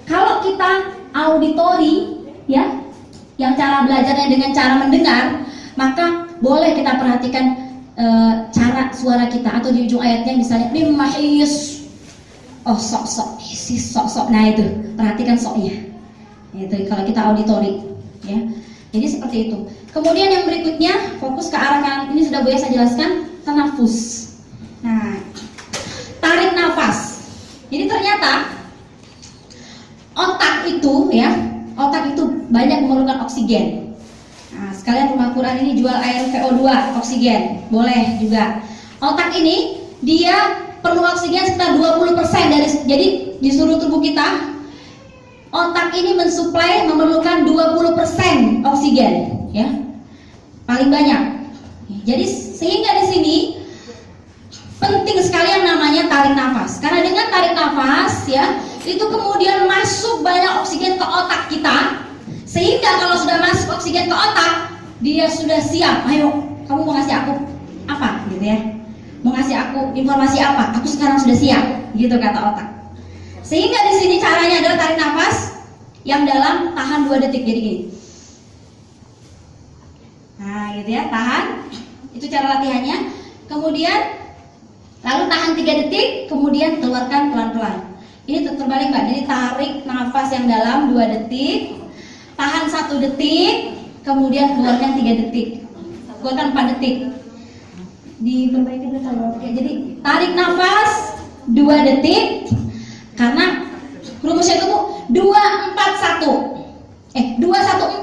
Kalau kita auditori, ya, yang cara belajarnya dengan cara mendengar, maka boleh kita perhatikan cara suara kita atau di ujung ayatnya misalnya mimahis, oh sok-sok, si sok-sok, nah itu perhatikan soknya. Itu kalau kita auditori, ya. Jadi seperti itu. Kemudian yang berikutnya fokus ke arah kanan. Ini sudah Bu ya saya jelaskan, tanafus. Nah, tarik nafas. Jadi ternyata otak itu ya, otak itu banyak memerlukan oksigen. Nah, sekalian Rumah Quran ini jual air VO2 oksigen, boleh juga. Otak ini dia perlu oksigen sekitar 20% dari, jadi di seluruh tubuh kita otak ini mensuplai memerlukan 20% oksigen, ya, paling banyak. Jadi sehingga di sini penting sekali yang namanya tarik nafas. Karena dengan tarik nafas, ya, itu kemudian masuk banyak oksigen ke otak kita. Sehingga kalau sudah masuk oksigen ke otak, dia sudah siap. Ayo, kamu mau ngasih aku apa, gitu ya? Mau ngasih aku informasi apa? Aku sekarang sudah siap, gitu kata otak. Sehingga di sini caranya adalah tarik nafas yang dalam tahan 2 detik, jadi gini. Nah, gitu ya, tahan. Itu cara latihannya. Kemudian lalu tahan 3 detik, kemudian keluarkan pelan-pelan. Ini terbalik Mbak. Jadi tarik nafas yang dalam 2 detik, tahan 1 detik, kemudian keluarkan 3 detik. Keluarkan 4 detik. Diperbaiki dulu kalau ya, jadi tarik nafas 2 detik. Karena rumusnya itu 2-4-1. 2-1-4.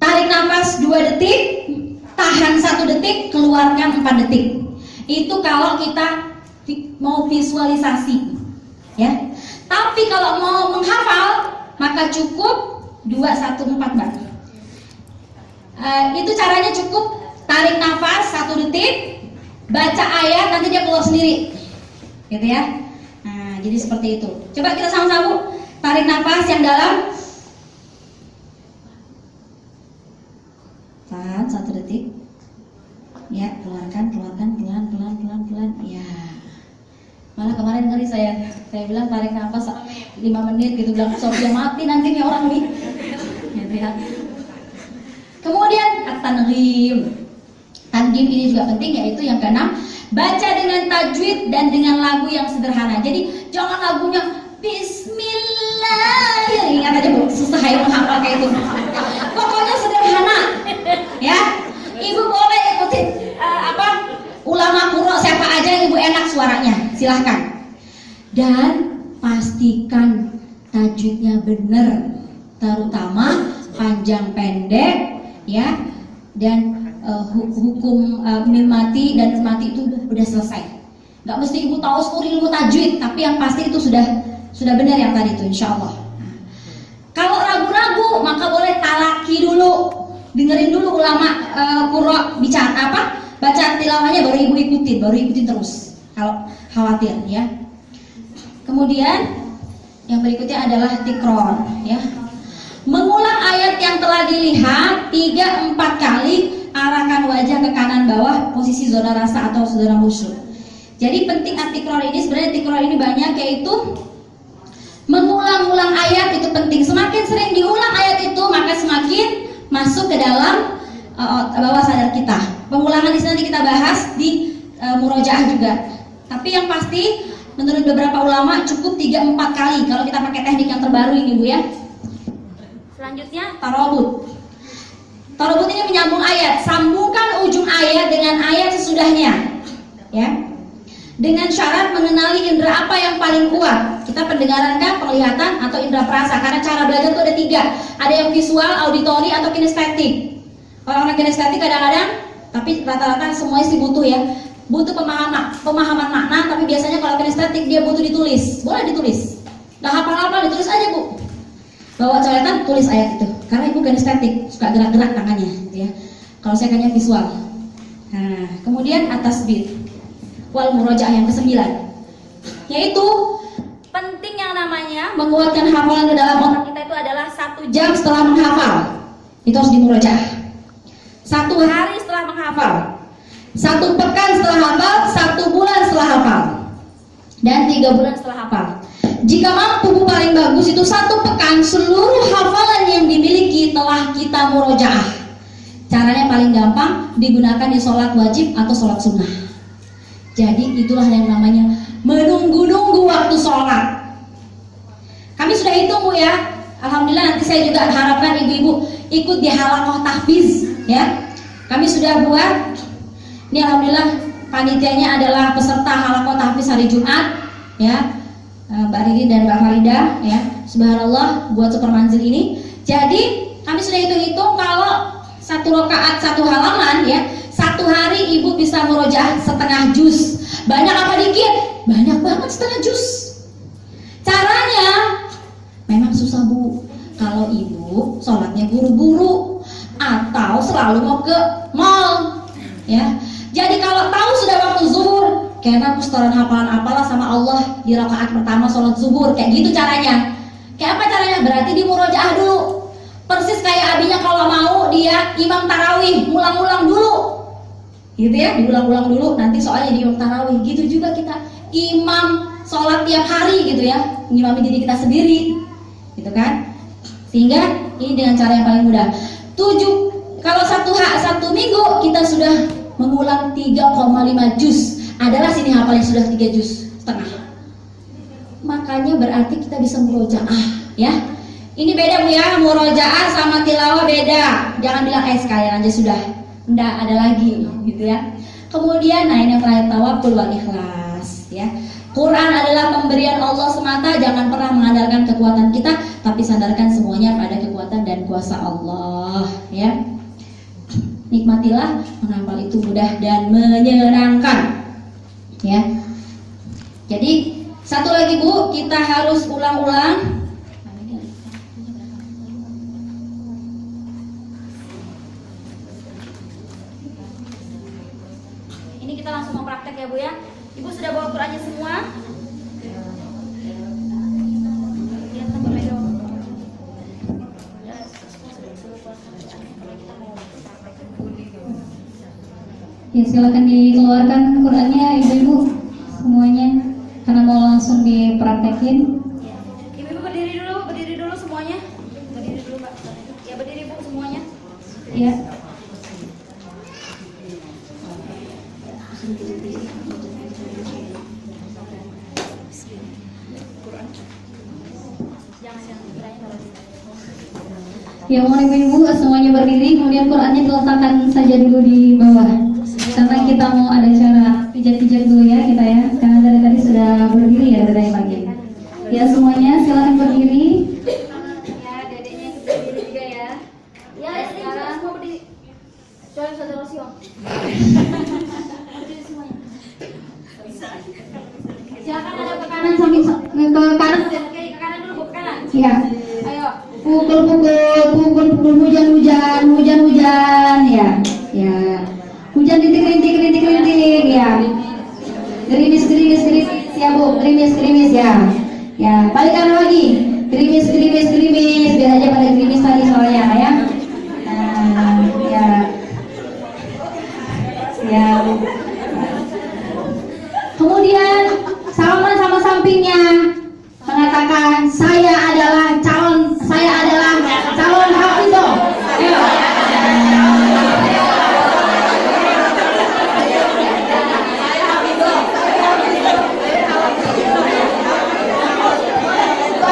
Tarik nafas 2 detik, tahan 1 detik, keluarkan 4 detik. Itu kalau kita mau visualisasi, ya. Tapi kalau mau menghafal, maka cukup 2-1-4 Mbak. Itu caranya cukup tarik nafas 1 detik, baca ayat, nanti dia keluar sendiri, gitu ya. Jadi seperti itu. Coba kita sama-sama tarik nafas yang dalam. Tahan 1 detik. Ya, keluarkan pelan. Ya. Malah kemarin ngeri saya bilang tarik nafas 5 menit gitu, bilang Sofia mati nanti nih orang nih. Gitu ya. Kemudian at-tanghim. Tanghim ini juga penting, yaitu yang ke-6. Baca dengan tajwid dan dengan lagu yang sederhana. Jadi jangan lagunya Bismillah. Ingat aja Bu, susah ya menghafal kayak itu. Pokoknya sederhana, ya. silahkan. Dan pastikan tajwidnya benar, terutama panjang pendek ya, dan hukum mim mati dan nun mati itu udah selesai. Nggak mesti ibu tahu seluruh ilmu tajwid, tapi yang pasti itu sudah benar yang tadi itu, insya Allah. Kalau ragu-ragu maka boleh talaki dulu, dengerin dulu ulama qurra bicara baca tilawahnya, baru ibu ikutin terus kalau khawatir ya. Kemudian yang berikutnya adalah tikror ya, mengulang ayat yang telah dilihat 3-4 kali, arahkan wajah ke kanan bawah, posisi zona rasa atau zona khusyuk. Jadi penting tikror ini, sebenarnya tikror ini banyak, yaitu mengulang-ulang ayat itu penting. Semakin sering diulang ayat itu maka semakin masuk ke dalam bawah sadar kita. Pengulangan di sini nanti kita bahas di murojaah juga. Tapi yang pasti menurut beberapa ulama cukup 3-4 kali kalau kita pakai teknik yang terbaru ini Bu ya. Selanjutnya Tarobut. Tarobut ini menyambung ayat, sambungkan ujung ayat dengan ayat sesudahnya ya, dengan syarat mengenali indera apa yang paling kuat. Kita pendengaran kan, penglihatan, atau indera perasa. Karena cara belajar itu ada 3, ada yang visual, auditori, atau kinestetik. Orang-orang kinestetik kadang-kadang, tapi rata-rata semuanya sih butuh ya, butuh pemahaman makna. Tapi biasanya kalau kinestetik dia butuh ditulis. Boleh ditulis, nggak hafal-hafal, ditulis aja Bu. Bawa coretan, tulis ayat itu. Karena ibu kinestetik, suka gerak-gerak tangannya gitu ya. Kalau saya kayaknya visual. Nah, kemudian atas bit wal murojaah yang ke-9, yaitu penting yang namanya menguatkan hafalan ke dalam otak kita itu adalah 1 jam setelah menghafal. Itu harus dimurojaah. 1 hari setelah menghafal, 1 pekan setelah hafal, 1 bulan setelah hafal, dan 3 bulan setelah hafal. Jika mampu paling bagus itu 1 pekan seluruh hafalan yang dimiliki telah kita murojaah. Caranya paling gampang, digunakan di sholat wajib atau sholat sunnah. Jadi itulah yang namanya menunggu-nunggu waktu sholat. Kami sudah hitung Bu ya. Alhamdulillah, nanti saya juga harapkan ibu-ibu ikut di halaqah tahfiz ya. Kami sudah buat. Ini alhamdulillah panitianya adalah peserta halaqah tahfiz hari Jumat ya, Mbak Riri dan Mbak Farida ya. Subhanallah buat super manzil ini. Jadi kami sudah hitung-hitung kalau 1 rakaat 1 halaman ya, 1 hari ibu bisa murojaah setengah juz. Banyak apa dikit? Banyak banget setengah juz. Caranya memang susah Bu. Kalau ibu sholatnya buru-buru atau selalu mau ke mall ya. Jadi kalau tahu sudah waktu zuhur, kayaknya aku setoran hafalan apalah sama Allah di rakaat pertama sholat zuhur, kayak gitu caranya. Kayak apa caranya? Berarti di murojaah dulu. Persis kayak abinya kalau mau dia imam tarawih, ulang-ulang dulu gitu ya, diulang-ulang dulu, nanti soalnya di imam tarawih. Gitu juga kita imam sholat tiap hari gitu ya, ngimami diri kita sendiri gitu kan. Sehingga ini dengan cara yang paling mudah. 7, kalau satu minggu kita sudah mengulang 3,5 juz, adalah sini hafal yang sudah 3 juz setengah. Makanya berarti kita bisa murojaah ya. Ini beda Bu ya, murojaah sama tilawah beda. Jangan bilang sekalian aja sudah, enggak ada lagi gitu ya. Kemudian nah ini yang terakhir, tawakkul wal ikhlas ya. Quran adalah pemberian Allah semata, jangan pernah mengandalkan kekuatan kita, tapi sandarkan semuanya pada kekuatan dan kuasa Allah ya. Nikmatilah, menghafal itu mudah dan menyenangkan ya. Jadi satu lagi Bu, kita harus ulang-ulang. Ini kita langsung mau praktek ya Bu ya. Ibu sudah bawa Qurannya semua? Ya silakan dikeluarkan Qurannya ibu-ibu semuanya, karena mau langsung dipraktekin. Ibu-ibu berdiri dulu semuanya. Berdiri dulu Pak. Ya berdiri Bu semuanya. Ya. Ya mohon ibu-ibu semuanya berdiri, kemudian Qurannya diletakkan saja dulu di bawah. Karena kita mau ada cara pijat-pijat dulu ya kita ya, karena dari tadi sudah berdiri ya dari pagi. Ya semuanya silakan berdiri. Ya, dedeknya ikut berdiri juga ya. Ya, sekarang semua berdiri. Coba saudara Rosio. Berdiri semuanya. Silakan ada ke kanan samping ke kanan ke kanan dulu, ke kanan. Ya. Ayo. Pukul hujan ya. Ya. Hujan rintik ya. Gerimis ya Bu, gerimis ya. Ya, balikan lagi. Gerimis biar aja pada gerimis tadi soalnya ya. Nah, ya. Ya. Kemudian salaman sama sampingnya mengatakan saya adalah calon hafizah. Ayo.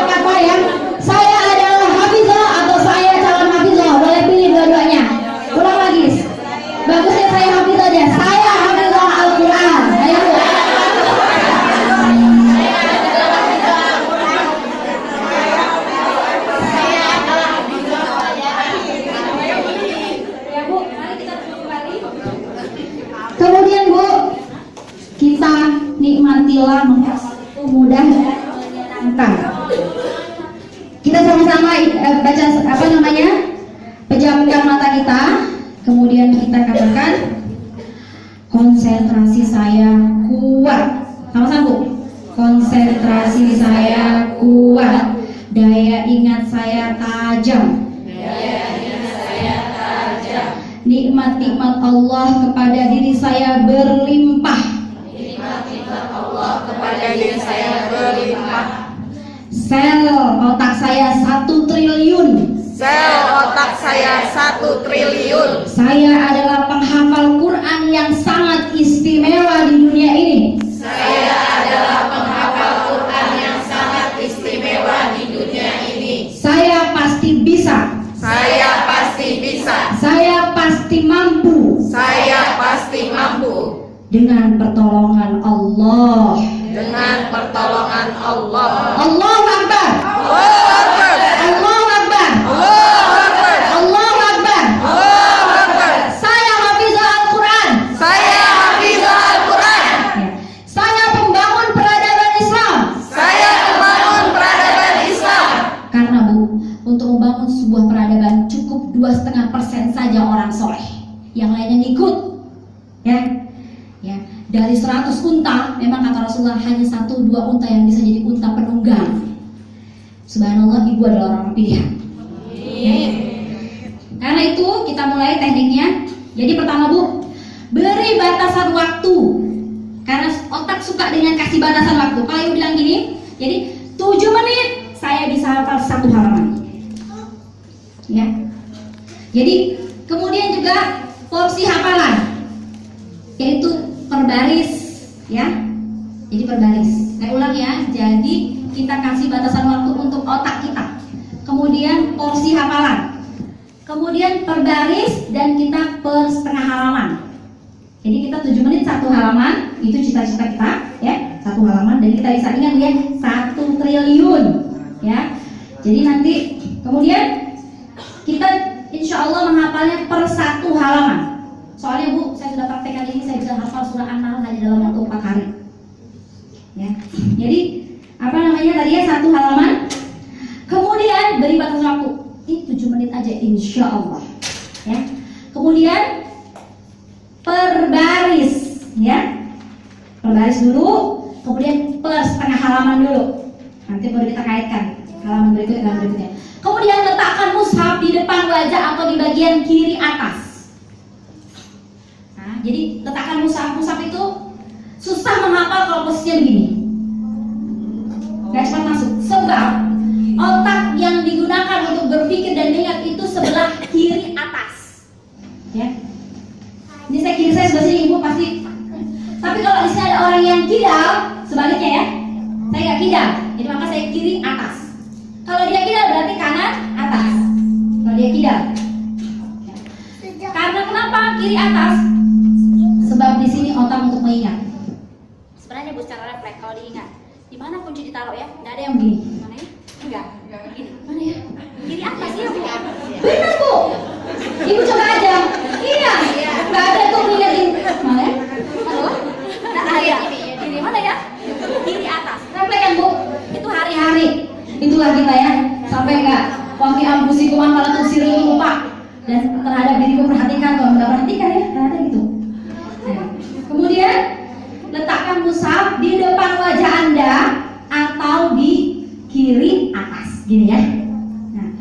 Apa ya? Saya adalah hafizah atau saya calon hafizah? Boleh pilih dua-duanya. Ulang lagi. Bagusnya saya hafizah aja. Saya hafizah Al-Quran. Ayo. Kemudian Bu, kita nikmatilah itu mudah dan menyenangkan. Kita sama-sama baca apa namanya? Pejamkan mata kita, kemudian kita katakan konsentrasi saya kuat. Sama-sama Bu. Konsentrasi saya kuat. Daya ingat saya tajam. Nikmat-nikmat Allah kepada diri saya berlimpah. Sel otak saya 1 triliun. Saya adalah penghafal Quran yang sangat istimewa di dunia ini. Saya pasti bisa. Saya pasti mampu. Dengan pertolongan Allah. Allahu Akbar. Allahu Akbar. Allahu Akbar. Saya hafizah Al-Quran. Ya. Saya pembangun peradaban Islam. Karena Bu, untuk membangun sebuah peradaban cukup 2,5% saja orang soleh, yang lainnya ngikut. Ya, ya. Dari 100 unta, memang kata Rasulullah hanya 1-2 unta yang bisa jadi unta penunggang. Subhanallah, ibu adalah orang pilihan. Ya. Karena itu kita mulai tekniknya. Jadi pertama Bu, beri batasan waktu. Karena otak suka dengan kasih batasan waktu. Kalau ibu bilang gini, jadi 7 menit saya bisa hafal 1 halaman. Ya. Jadi kemudian juga porsi hafalan, yaitu per baris, ya. Jadi per baris. Saya ulang ya. Jadi kita kasih batasan waktu untuk otak kita. Kemudian porsi hafalan. Kemudian per baris dan kita per setengah halaman. Jadi kita 7 menit 1 halaman, itu cita-cita kita, ya. 1 halaman dan kita bisa ingat ya 1 triliun, ya. Jadi nanti kemudian kita insya Allah menghafalnya per 1 halaman. Soalnya Bu, saya sudah praktekkan ini, saya bisa hafal surah An-Nahl hanya dalam waktu 4 hari. Ya. Jadi apa namanya tadi ya 1 halaman. Kemudian beri batas waktu. Ini 7 menit aja insya Allah. Ya. Kemudian per baris, ya. Per baris dulu, kemudian per setengah halaman dulu. Nanti baru kita kaitkan halaman berikutnya. Kemudian letakkan mushaf di depan wajah atau di bagian kiri atas. Nah, jadi letakkan mushaf itu susah menghafal kalau posisinya begini. Gak cepat masuk. Sebab otak yang digunakan untuk berpikir dan mengingat itu sebelah kiri atas. Ya. Ini kiri saya sebelah sini, ibu pasti. Tapi kalau di sini ada orang yang kidal, sebaliknya ya. Saya nggak kidal, jadi maka saya kiri atas. Kalau dia kidal berarti kanan atas. Kalau dia kidal. Karena kenapa kiri atas? untuk mengingat. Sebenarnya Bu secara refleks kalau diingat, di mana kunci ditaruh ya? Nggak ada yang Yang begini. mana ya? Enggak. Gini. Mana ya? Kiri atas ya Bu. Benar Bu. Ibu coba aja. Iya. Nggak ada tuh ngingetin. Mana ya? Halo? Nah, ada. Kiri mana ya? Kiri atas. Refleks kan Bu? Itu hari-hari. Hari. Itulah kita ya. Sampai nggak waki ampusikum malah tusir lupa. Dan terhadap diriku perhatikan, kalau nggak perhatikan ya, ternyata gitu. Nah, kemudian letakkan mushaf di depan wajah Anda atau di kiri atas, gini ya. Nah,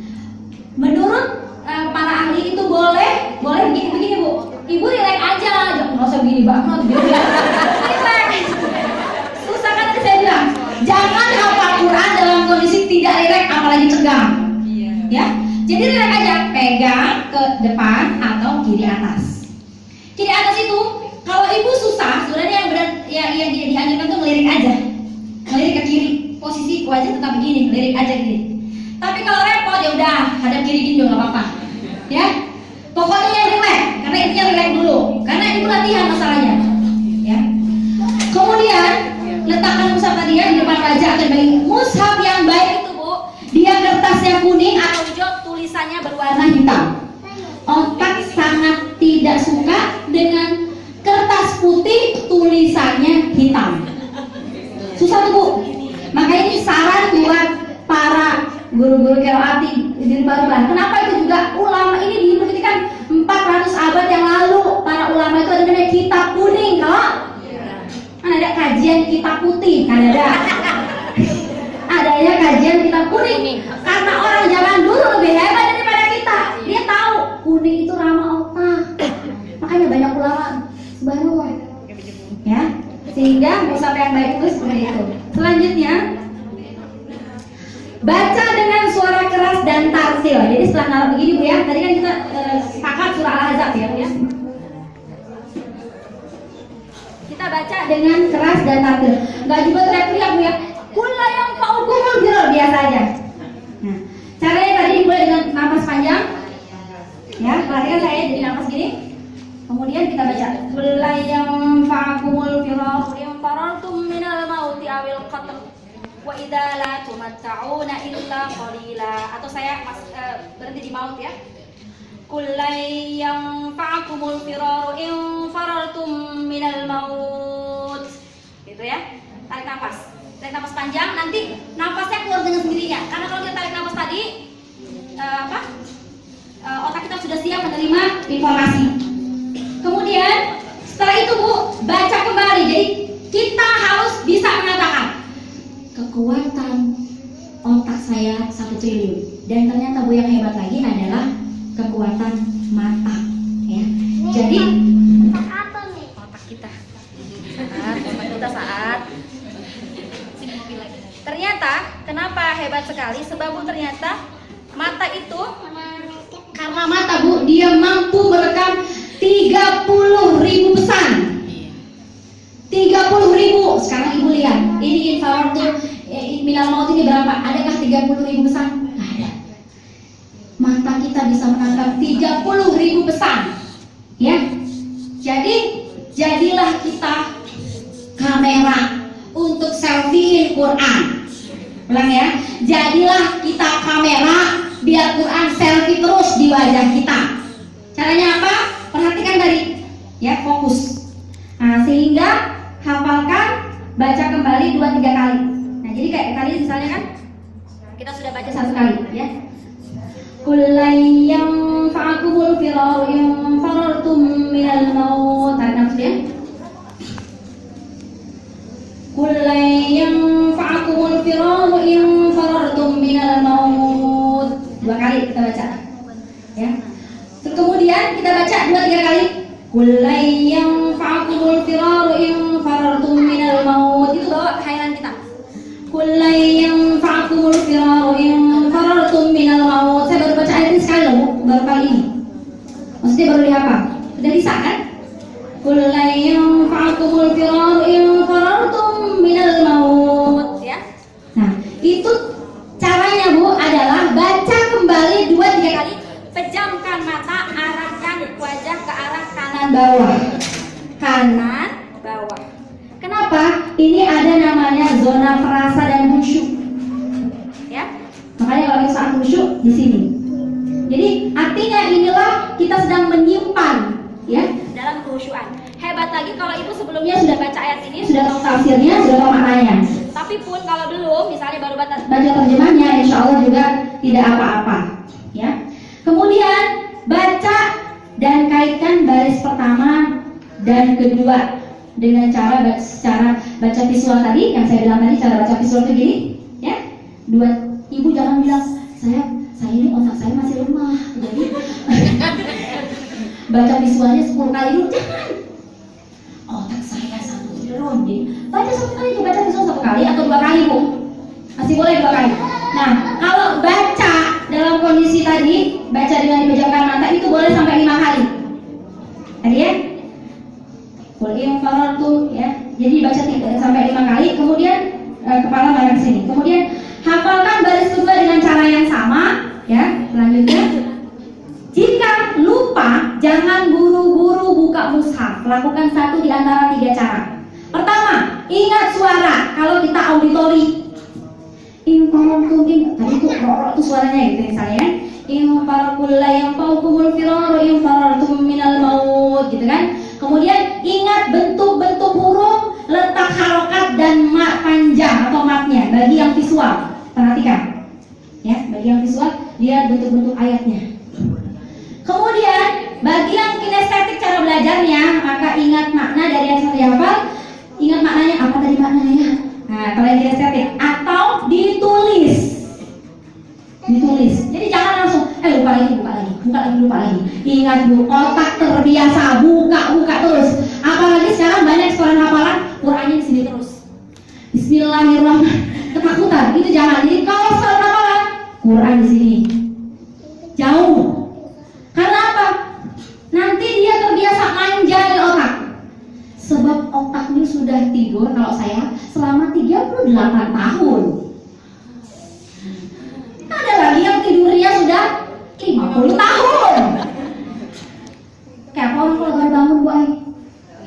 menurut para ahli itu boleh begini Bu. Ibu relax aja, nggak usah begini banget, gitu ya. Relax. Susah kan tadi saya bilang, jangan hafal Quran dalam kondisi tidak relax, apalagi tegang. Ya. Jadi relax aja, pegang ke depan atau kiri atas. Kiri atas itu, kalau ibu susah, sebenarnya yang dianjurkan tuh ngelirik aja, ngelirik ke kiri. Posisi wajah tetap begini, ngelirik aja gini. Tapi kalau repot ya udah, hadap kiri gini juga nggak apa-apa. Ya, pokoknya yang relax, karena intinya relax dulu, karena ibu latihan masalahnya. Ya. Kemudian letakkan mushaf tadi ya di depan wajah dan bagi mushaf yang baik itu Bu, dia kertasnya kuning atau hijau, tulisannya berwarna hitam. Otak sangat tidak suka dengan kertas putih tulisannya hitam. Susah tuh Bu. Makanya ini saran buat para guru-guru qiraati di baruban. Kenapa itu juga ulama ini dibuktikan 400 abad yang lalu para ulama itu ada namanya kitab kuning. Kalau kan ada kajian kitab putih, kan ada. Adanya kajian kitab kuning. Karena orang zaman dulu lebih hebat daripada kita. Dia tahu kuning itu ramah otak. Makanya banyak ulama subhanallah. Ya. Sehingga mushaf yang baik itu seperti itu. Selanjutnya, baca dengan suara keras dan tartil. Jadi setelah naruh begini Bu ya, tadi kan kita sepakat surah Al-Ahzab ya. Kita baca dengan keras dan tartil. Enggak juga teriak-teriak Bu ya. Kula yang faukumul firor, biasa aja. Nah, caranya tadi dimulai dengan napas panjang. Ya, perhatikan saya jadi napas gini. Kemudian kita baca kula yang faukumul firor in farartum minal mauti awil qatl wa idza la tumatta'una illa qalila. Atau saya berhenti di maut ya. Kula yang faukumul firor in farartum minal maut. Gitu ya. Tarik nafas. Tarik nafas panjang, nanti nafasnya keluar dengan sendirinya. Karena kalau kita tarik nafas tadi, otak kita sudah siap menerima informasi. Kemudian setelah itu Bu, baca kembali. Jadi kita harus bisa mengatakan kekuatan otak saya 1 triliun. Dan ternyata Bu yang hebat lagi adalah kekuatan mata. Ya. Jadi otak kita saat ternyata kenapa hebat sekali? Sebab Bu ternyata mata itu karena mata Bu dia mampu merekam 30.000 pesan. 30.000. Sekarang Ibu lihat, ini infrared minal maut ini berapa? Adakah 30.000 pesan? Nggak ada. Mata kita bisa menangkap 30.000 pesan. Ya. Jadi jadilah kita kamera untuk selfie Quran. Ulang ya. Jadilah kita kamera biar Quran selfie terus di wajah kita. Caranya apa? Perhatikan tadi. Ya, fokus. Nah, sehingga hafalkan, baca kembali 2-3 kali. Nah, jadi kayak tadi misalnya kan kita sudah baca 1 kali ya. Kullay yang fa'akumul firaru in farartum minal maut. Tarik nafas ya. Kullay yang fa'akumul firaru in farartum minal maut. 2 kali kita baca. Ya. Terus kemudian kita baca 2-3 kali. Kullay yang fa'akumul firaru in farartum minal maut. Itu bawa kehayatan kita. Kullay yang fa'akumul firaru in farartum minal maut. Saya baru baca ayat ini sekali loh, baru kali ini. Maksudnya baru dihafal. Sudah bisa kan? Kullay yang fa'akumul firaru in farartum minal maut. Ya. Nah, itu caranya Bu adalah baca kembali 2-3 kali. Pejamkan mata, arahkan wajah ke arah kanan bawah. Kanan bawah. ini ada namanya zona perasa dan khusyuk. Ya. Makanya kalau saat khusyuk di sini. Jadi artinya inilah kita sedang menyimpan ya dalam kehusyuan. Hebat lagi kalau ibu sebelumnya sudah baca ayat ini, sudah tahu tafsirnya, sudah tahu maknanya. Tapi pun kalau belum, misalnya baru baca terjemahnya, insya Allah juga tidak apa-apa. Ya. Kemudian baca dan kaitkan baris pertama dan kedua dengan cara baca visual tadi yang saya bilang tadi. Cara baca visual itu gini, ya. Ibu jangan bilang saya ini otak saya masih lemah, jadi baca visualnya 10 kali dulu, jangan. Otak saya satu ronde, baca 1 kali aja, baca visual 1 kali atau 2 kali bu, masih boleh 2 kali. Nah kalau baca dalam kondisi tadi, baca dengan dipejamkan mata itu boleh sampai 5 kali. Tadi ya, boleh tuh ya. Jadi baca sampai 5 kali, kemudian kepala mengarah ke sini. Kemudian hafalkan baris kedua dengan cara yang sama, ya. Selanjutnya, jika lupa, jangan buru-buru buka mushaf. Lakukan satu di antara 3 cara. Pertama, ingat suara. Kalau kita auditori, tadi tuh rorok tuh suaranya gitu misalnya kan. Minal maut gitu kan. Kemudian ingat bentuk-bentuk huruf, letak harokat dan mat panjang atau matnya bagi yang visual. Perhatikan. Ya, bagi yang visual lihat bentuk-bentuk ayatnya. Kemudian bagi yang kinestetik cara belajarnya, maka ingat makna dari yang sudah dihafal. Ingat maknanya, apa tadi maknanya? Nah, kalau yang kinestetik atau ditulis. Jadi jangan langsung lupa lagi. Ingat bu, otak terbiasa buka terus. Apalagi sekarang banyak sekolah hafalan Qur'annya di sini terus. Bismillahirrahmanirrahim. Ketakutan, itu jangan. Jadi kalau sekolah hafalan Qur'an di sini jauh. Karena apa? Nanti dia terbiasa manja di otak. Sebab otaknya sudah tidur kalau saya selama 38 tahun. Ada lagi yang tidurnya sudah 50 tahun. Kayak orang kalau baru bangun bu Ai,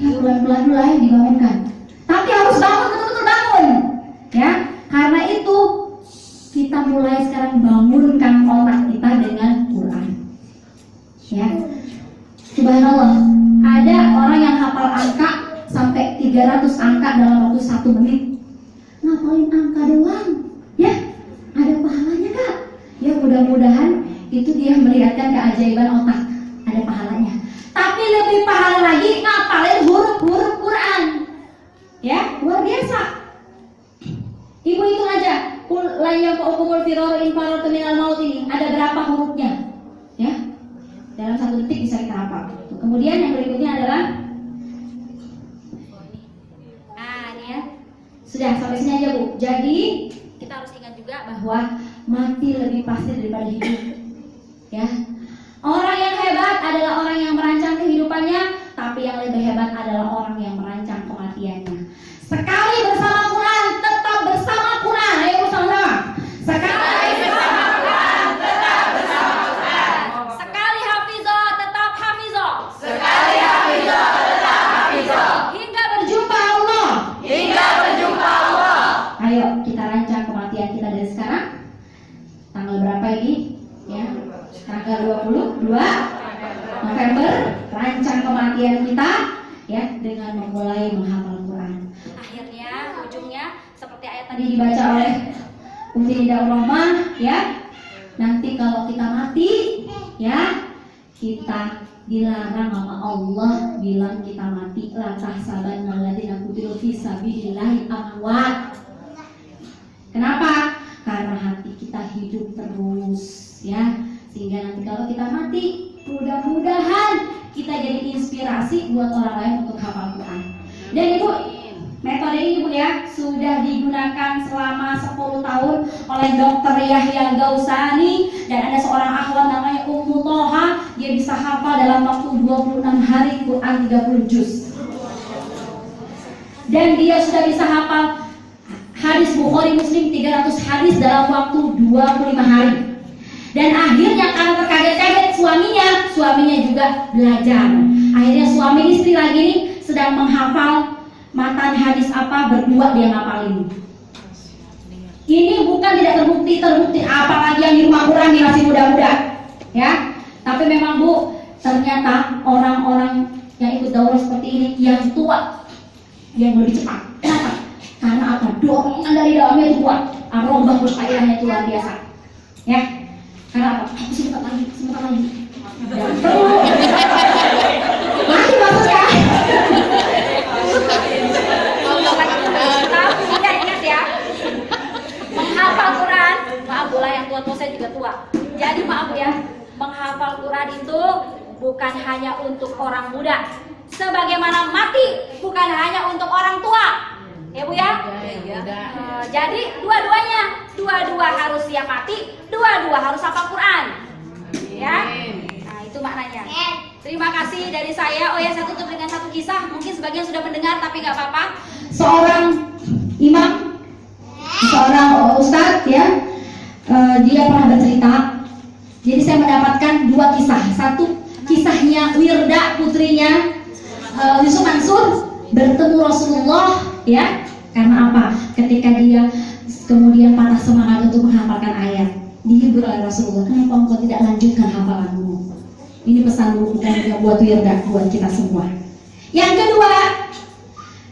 ya pelan-pelan mulai dibangunkan. Tapi harus bangun, betul-betul bangun. Ya, karena itu kita mulai sekarang bangunkan otak kita dengan Quran. Ya, subhanallah. Ada orang yang hafal angka sampai 300 angka dalam waktu 1 menit. Ngapalin angka doang, ya? Ada pahalanya kak. Ya mudah-mudahan itu dia melihatkan keajaiban otak, ada pahalanya. Tapi lebih pahala lagi ngapalin huruf-huruf Quran. Ya, luar biasa. Ibu hitung aja, layang keukumul firor infaratu minal maut ini ada berapa hurufnya? Ya, dalam 1 detik bisa kita hafal. Kemudian yang berikutnya adalah, ini ya. Sudah sampai sini aja bu. Jadi kita harus ingat juga bahwa mati lebih pasti daripada hidup. Ya. Orang yang hebat adalah orang yang merancang kehidupannya, tapi yang lebih hebat adalah orang yang merancang kematiannya. Sekali bersama Quran, tetap bersama Quran. Ayo bersama-sama. Sekali bersama Quran, tetap bersama Quran. Sekali hafizah, tetap hafizah. Sekali hafizah, tetap hafizah. Hingga berjumpa Allah. Ayo kita rancang kematian kita dari sekarang. Tanggal berapa ini? Ya, tanggal 22 November. Rancang kematian kita ya dengan memulai menghafal Quran. Akhirnya ujungnya seperti ayat tadi dibaca oleh Umi Nida Rahmah ya. Nanti kalau kita mati ya, kita dilarang sama Allah bilang kita mati. La tahsabanna alladziina qutilu fi sabilillahi amwat. Kenapa? Karena hati kita hidup terus ya, sehingga nanti kalau kita mati mudah-mudahan kita jadi inspirasi buat orang lain untuk hafal Quran. Dan ibu, metode ini ibu ya sudah digunakan selama 10 tahun oleh Dr. Yahya Gausani, dan ada seorang akhwat namanya Ummu Toha, dia bisa hafal dalam waktu 26 hari Quran 30 juz. Dan dia sudah bisa hafal hadis Bukhari Muslim 300 hadis dalam waktu 25 hari. Dan akhirnya karena terkaget-kaget suaminya juga belajar. Akhirnya suami istri lagi nih sedang menghafal matan hadis apa, berdua dia ngapalin. Ini bukan tidak terbukti, apalagi yang di rumah Quran nih masih muda-muda, ya. Tapi memang Bu, ternyata orang-orang yang ikut daurah seperti ini yang tua, yang lebih cepat. Kenapa? Karena apa? Dorongan dari dalamnya itu kuat. Ar-Robbah berfaedahnya itu luar biasa, ya. Karena apa? Sebentar lagi. Masih maksudnya? Ingat ya, menghafal Quran, maaf bola yang tua-tua saya juga tua. Jadi maaf ya, menghafal Quran itu bukan hanya untuk orang muda, sebagaimana mati bukan hanya untuk orang tua, ya Bu ya. Jadi dua-dua harus siap mati, dua-dua harus hafal Quran, ya. Nah itu maknanya. Terima kasih dari saya. Oh ya, saya tutup dengan satu kisah. Mungkin sebagian sudah mendengar tapi nggak apa-apa. Seorang imam, seorang ustadz ya, dia pernah bercerita. Jadi saya mendapatkan dua kisah. Satu kisahnya Wirda, putrinya Yusuf Mansur bertemu Rasulullah, ya. Karena apa? Ketika dia kemudian patah semangat untuk menghafalkan ayat, dihibur oleh Rasulullah. Kenapa engkau tidak lanjutkan hafalanmu? Ini pesan bukan buat Wirda, buat kita semua. Yang kedua,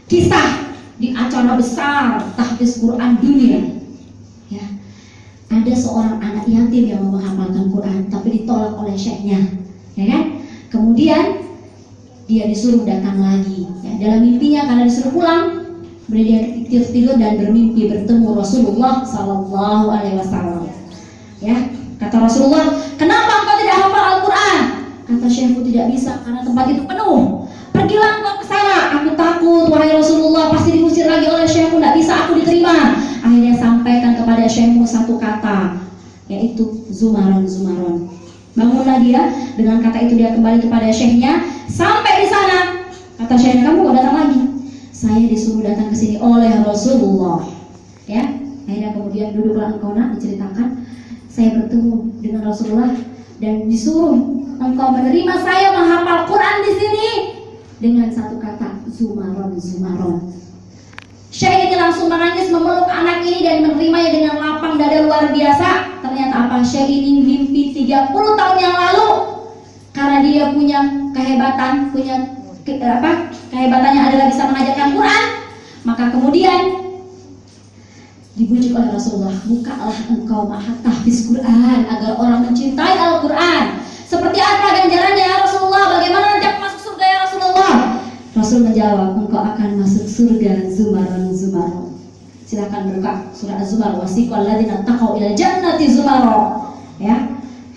kisah di acara besar tahfiz Quran dunia, ya. Ada seorang anak yatim yang mau menghafalkan Quran tapi ditolak oleh syekhnya, ya kan? Kemudian dia disuruh datang lagi, ya. Dalam mimpinya karena disuruh pulang, kemudian dia tidur dan bermimpi bertemu Rasulullah Sallallahu Alaihi Wasallam, ya. Kata Rasulullah, kenapa engkau tidak hafal Al-Quran? Kata syekhku, tidak bisa karena tempat itu penuh. Pergilah engkau ke sana. Aku takut, wahai Rasulullah, pasti diusir lagi oleh syekhku, tidak bisa aku diterima. Akhirnya sampaikan kepada syekhmu satu kata, yaitu Zumaron. Bangunlah dia, dengan kata itu dia kembali kepada syekhnya. Sampai di sana, kata syekhnya, kamu kok datang lagi? Saya disuruh datang ke sini oleh Rasulullah, ya. Akhirnya kemudian duduklah engkau nak, diceritakan, saya bertemu dengan Rasulullah dan disuruh engkau menerima saya menghafal Quran di sini dengan satu kata Zumaron. Syekh ini langsung menangis memeluk anak ini dan menerimanya dengan lapang dada luar biasa. Ternyata apa? Syekh ini mimpi 30 tahun yang lalu, karena dia punya kehebatannya adalah bisa mengajarkan Quran, maka kemudian dibujuk oleh Rasulullah, bukalah engkau ma'had tahfiz Quran agar orang mencintai Al-Quran. Seperti apa ganjarannya ya Rasulullah? Bagaimana nanti aku masuk surga ya Rasulullah? Rasul menjawab, engkau akan masuk surga Zumaron. Silakan buka surah Az-Zumar. Wasiqal ladzina taqaw ilal jannati zumara, ya.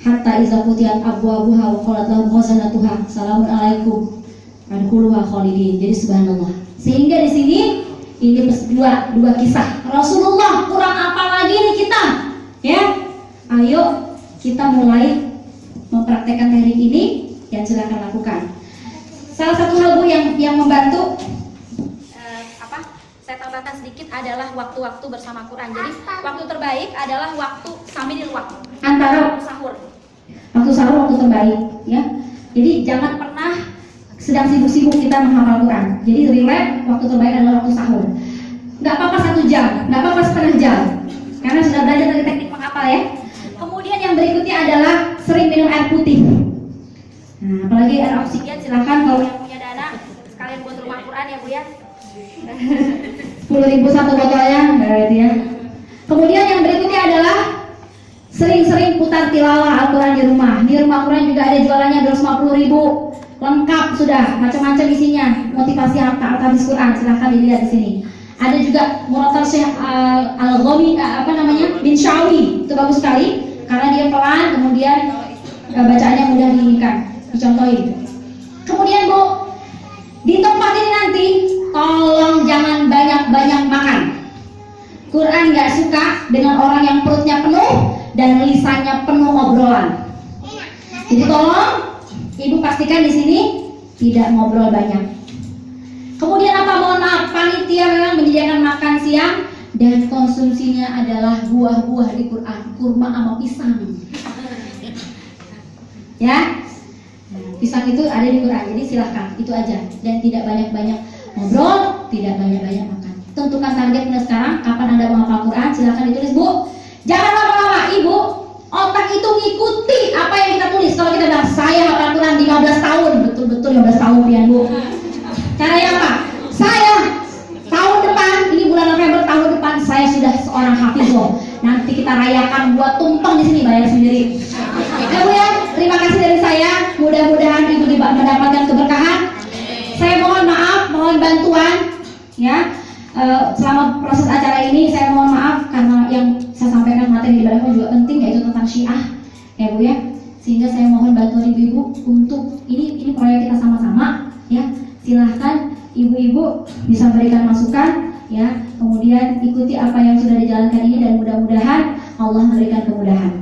Hatta iza futiyat abwabuha wa qalat lahum khazanatuha salamun alaikum adkhuluha khalidin. Jadi subhanallah. Sehingga di sini ini dua kisah Rasulullah. Kurang apa lagi nih kita, ya? Ayo kita mulai mempraktekkan teknik ini dan silakan lakukan. Salah satu hal Bu yang membantu, saya tambahkan sedikit adalah waktu-waktu bersama Quran. Jadi waktu terbaik adalah waktu sambil waktu antara sahur. Waktu sahur waktu terbaik, ya. Jadi jangan pernah sedang sibuk-sibuk kita menghafal Quran. Jadi relax, waktu terbaik adalah waktu sahur. Nggak apa-apa 1 jam, nggak apa-apa setengah jam, karena sudah belajar dari teknik menghafal, ya. Kemudian yang berikutnya adalah sering minum air putih. Nah, apalagi air oksigen, silakan kalau Yang punya dana sekalian buat rumah Quran ya Bu ya. 10.000 satu botolnya, berarti ya. Kemudian yang berikutnya adalah sering-sering putar tilawah Al-Quran di rumah. Di rumah Quran juga ada jualannya 250.000, lengkap sudah, macam-macam isinya, motivasi hadis Quran, silahkan dilihat di sini. Ada juga Muratal Syekh Al-Ghami bin Syawi, itu bagus sekali karena dia pelan, kemudian bacaannya mudah dicontohin. Kemudian Bu, di tempat ini nanti tolong jangan banyak-banyak makan. Quran gak suka dengan orang yang perutnya penuh dan lisannya penuh obrolan. Jadi tolong Ibu pastikan di sini tidak ngobrol banyak. Kemudian apa? Mohon maaf, panitia memang menyediakan makan siang dan konsumsinya adalah buah-buah di Quran, kurma sama pisang. Ya, pisang itu ada di Quran, jadi silahkan itu aja dan tidak banyak-banyak ngobrol, tidak banyak-banyak makan. Tentukan target mulai sekarang. Kapan Anda mau hafal Quran, silakan ditulis, Bu. Jangan lama-lama, Ibu. Otak itu ngikuti apa yang kita tulis. Kalau kita bilang saya hafal Quran 15 tahun, betul-betul 15 tahun ya, Bu. Caranya apa? Saya tahun depan, ini bulan November tahun depan saya sudah seorang hafizah. Nanti kita rayakan, buat tumpeng di sini, bayar sendiri. Ya Bu ya, terima kasih dari saya. Mudah-mudahan Ibu mendapatkan keberkahan. Saya mohon maaf, mohon bantuan ya. Selama proses acara ini saya mohon maaf karena yang saya sampaikan materi di belakang juga penting, yaitu tentang Syiah ya Bu ya. Sehingga saya mohon bantuan ibu-ibu untuk ini proyek kita sama-sama ya. Silahkan ibu-ibu bisa berikan masukan ya, kemudian ikuti apa yang sudah dijalankan ini dan mudah-mudahan Allah memberikan kemudahan.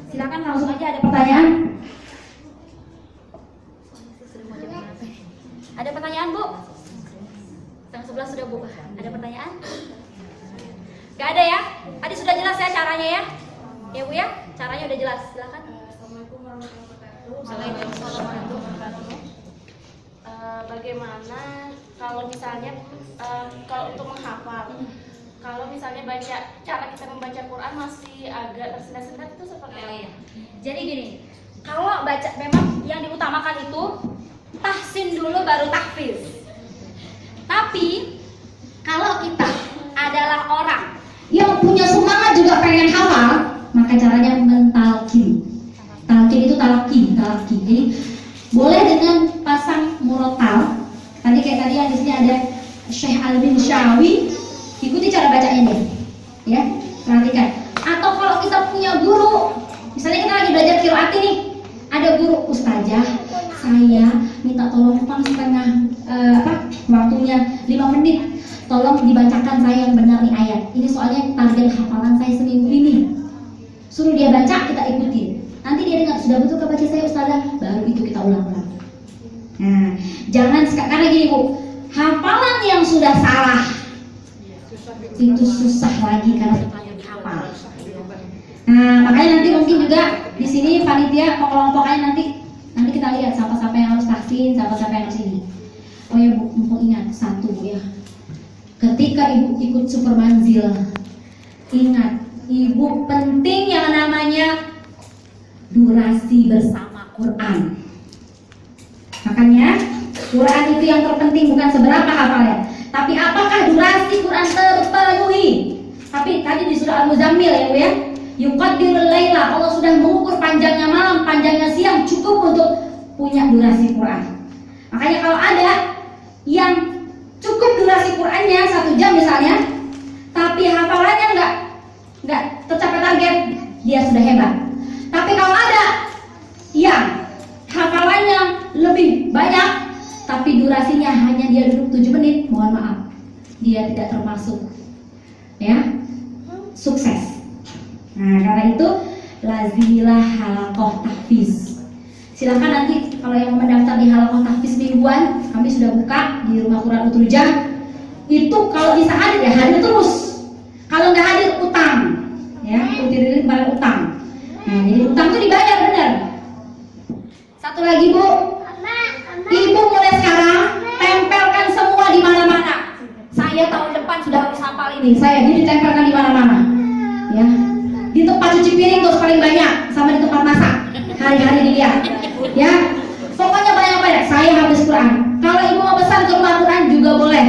Silakan langsung aja, ada pertanyaan? Ada pertanyaan, Bu? Yang sebelah sudah, Bu. Ada pertanyaan? Gak ada ya? Tadi sudah jelas ya caranya ya? Ya Bu ya? Caranya udah jelas. Silakan. Assalamualaikum warahmatullahi wabarakatuh. Bagaimana kalau misalnya kalau untuk menghafal, kalau misalnya cara kita membaca Quran masih agak tersendat-sendat, itu seperti apa? Jadi gini, kalau baca memang yang diutamakan itu tahsin dulu baru tahfiz. Tapi kalau kita adalah orang Yang punya semangat juga pengen hafal, maka caranya mentalkin. Talkin itu talaki. Jadi boleh dengan pasang murotal. Tadi kayak tadi yang di sini ada Syekh Al-Minshawi, ikuti cara bacanya deh, ya perhatikan. Atau kalau kita punya guru, misalnya kita lagi belajar qiraat nih, ada guru, ustazah, saya minta tolong setengah waktunya 5 menit, tolong dibacakan saya yang benar nih ayat. Ini soalnya target hafalan saya seminggu ini. Suruh dia baca, kita ikutin. Nanti dia dengar sudah betul kebaca saya ustazah, baru itu kita ulang-ulang. Nah, jangan karena gini Bu, hafalan yang sudah salah itu susah lagi karena hafal. Nah, makanya nanti mungkin juga di sini panitia kelompoknya nanti kita lihat siapa-siapa yang harus tahsin, siapa-siapa yang harus ini. Oh ya Bu, mumpung ingat satu Bu ya. Ketika Ibu ikut Supermanzil, ingat Ibu penting yang namanya durasi bersama Quran. Makanya Quran itu yang terpenting bukan seberapa hafalnya, tapi apakah durasi Quran terpenuhi. Tapi tadi di surah Al-Muzammil ya Bu ya, yuqaddirul laila, Allah sudah mengukur panjangnya malam, panjangnya siang, cukup untuk punya durasi Quran. Makanya kalau ada yang cukup durasi Qurannya 1 jam misalnya, tapi hafalannya nggak tercapai target, dia sudah hebat. Tapi kalau ada yang hafalannya lebih banyak, tapi durasinya hanya dia duduk 7 menit, mohon maaf, dia tidak termasuk ya sukses. Nah, karena itu lazimilah halaqah tahfiz. Silakan nanti kalau yang mendaftar di halaqah tahfiz mingguan, kami sudah buka di Rumah Quran Utrujah. Itu kalau bisa hadir ya hadir terus. Kalau nggak hadir utang, ya utirin bayar utang. Nah, jadi utang itu dibayar benar. Satu lagi Bu, Ibu mulai sekarang tempelkan semua di mana-mana. Saya tahun depan sudah harus hafal ini. Saya jadi tempelkan di mana-mana. Ya, di tempat cuci piring terus paling banyak, sama di tempat masak. Hari-hari dilihat. Ya, pokoknya banyak-banyak. Saya habis Quran. Kalau Ibu mau pesan ke Rumah Quran juga boleh.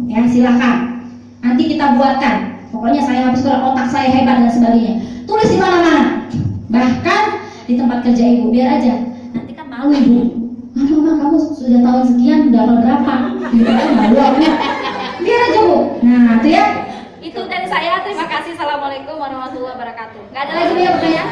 Ya, silakan. Nanti kita buatkan. Pokoknya saya habis Quran, otak saya hebat dan sebagainya. Tulis di mana-mana. Bahkan di tempat kerja Ibu, biar aja. Nanti kan malu Ibu. Mama kamu sudah tahun sekian, udah berapa? Malu ya. Biar aja Bu. Nah, itu ya. Itu dari saya. Terima kasih. Assalamualaikum warahmatullahi wabarakatuh. Gak ada lagi ya pertanyaan?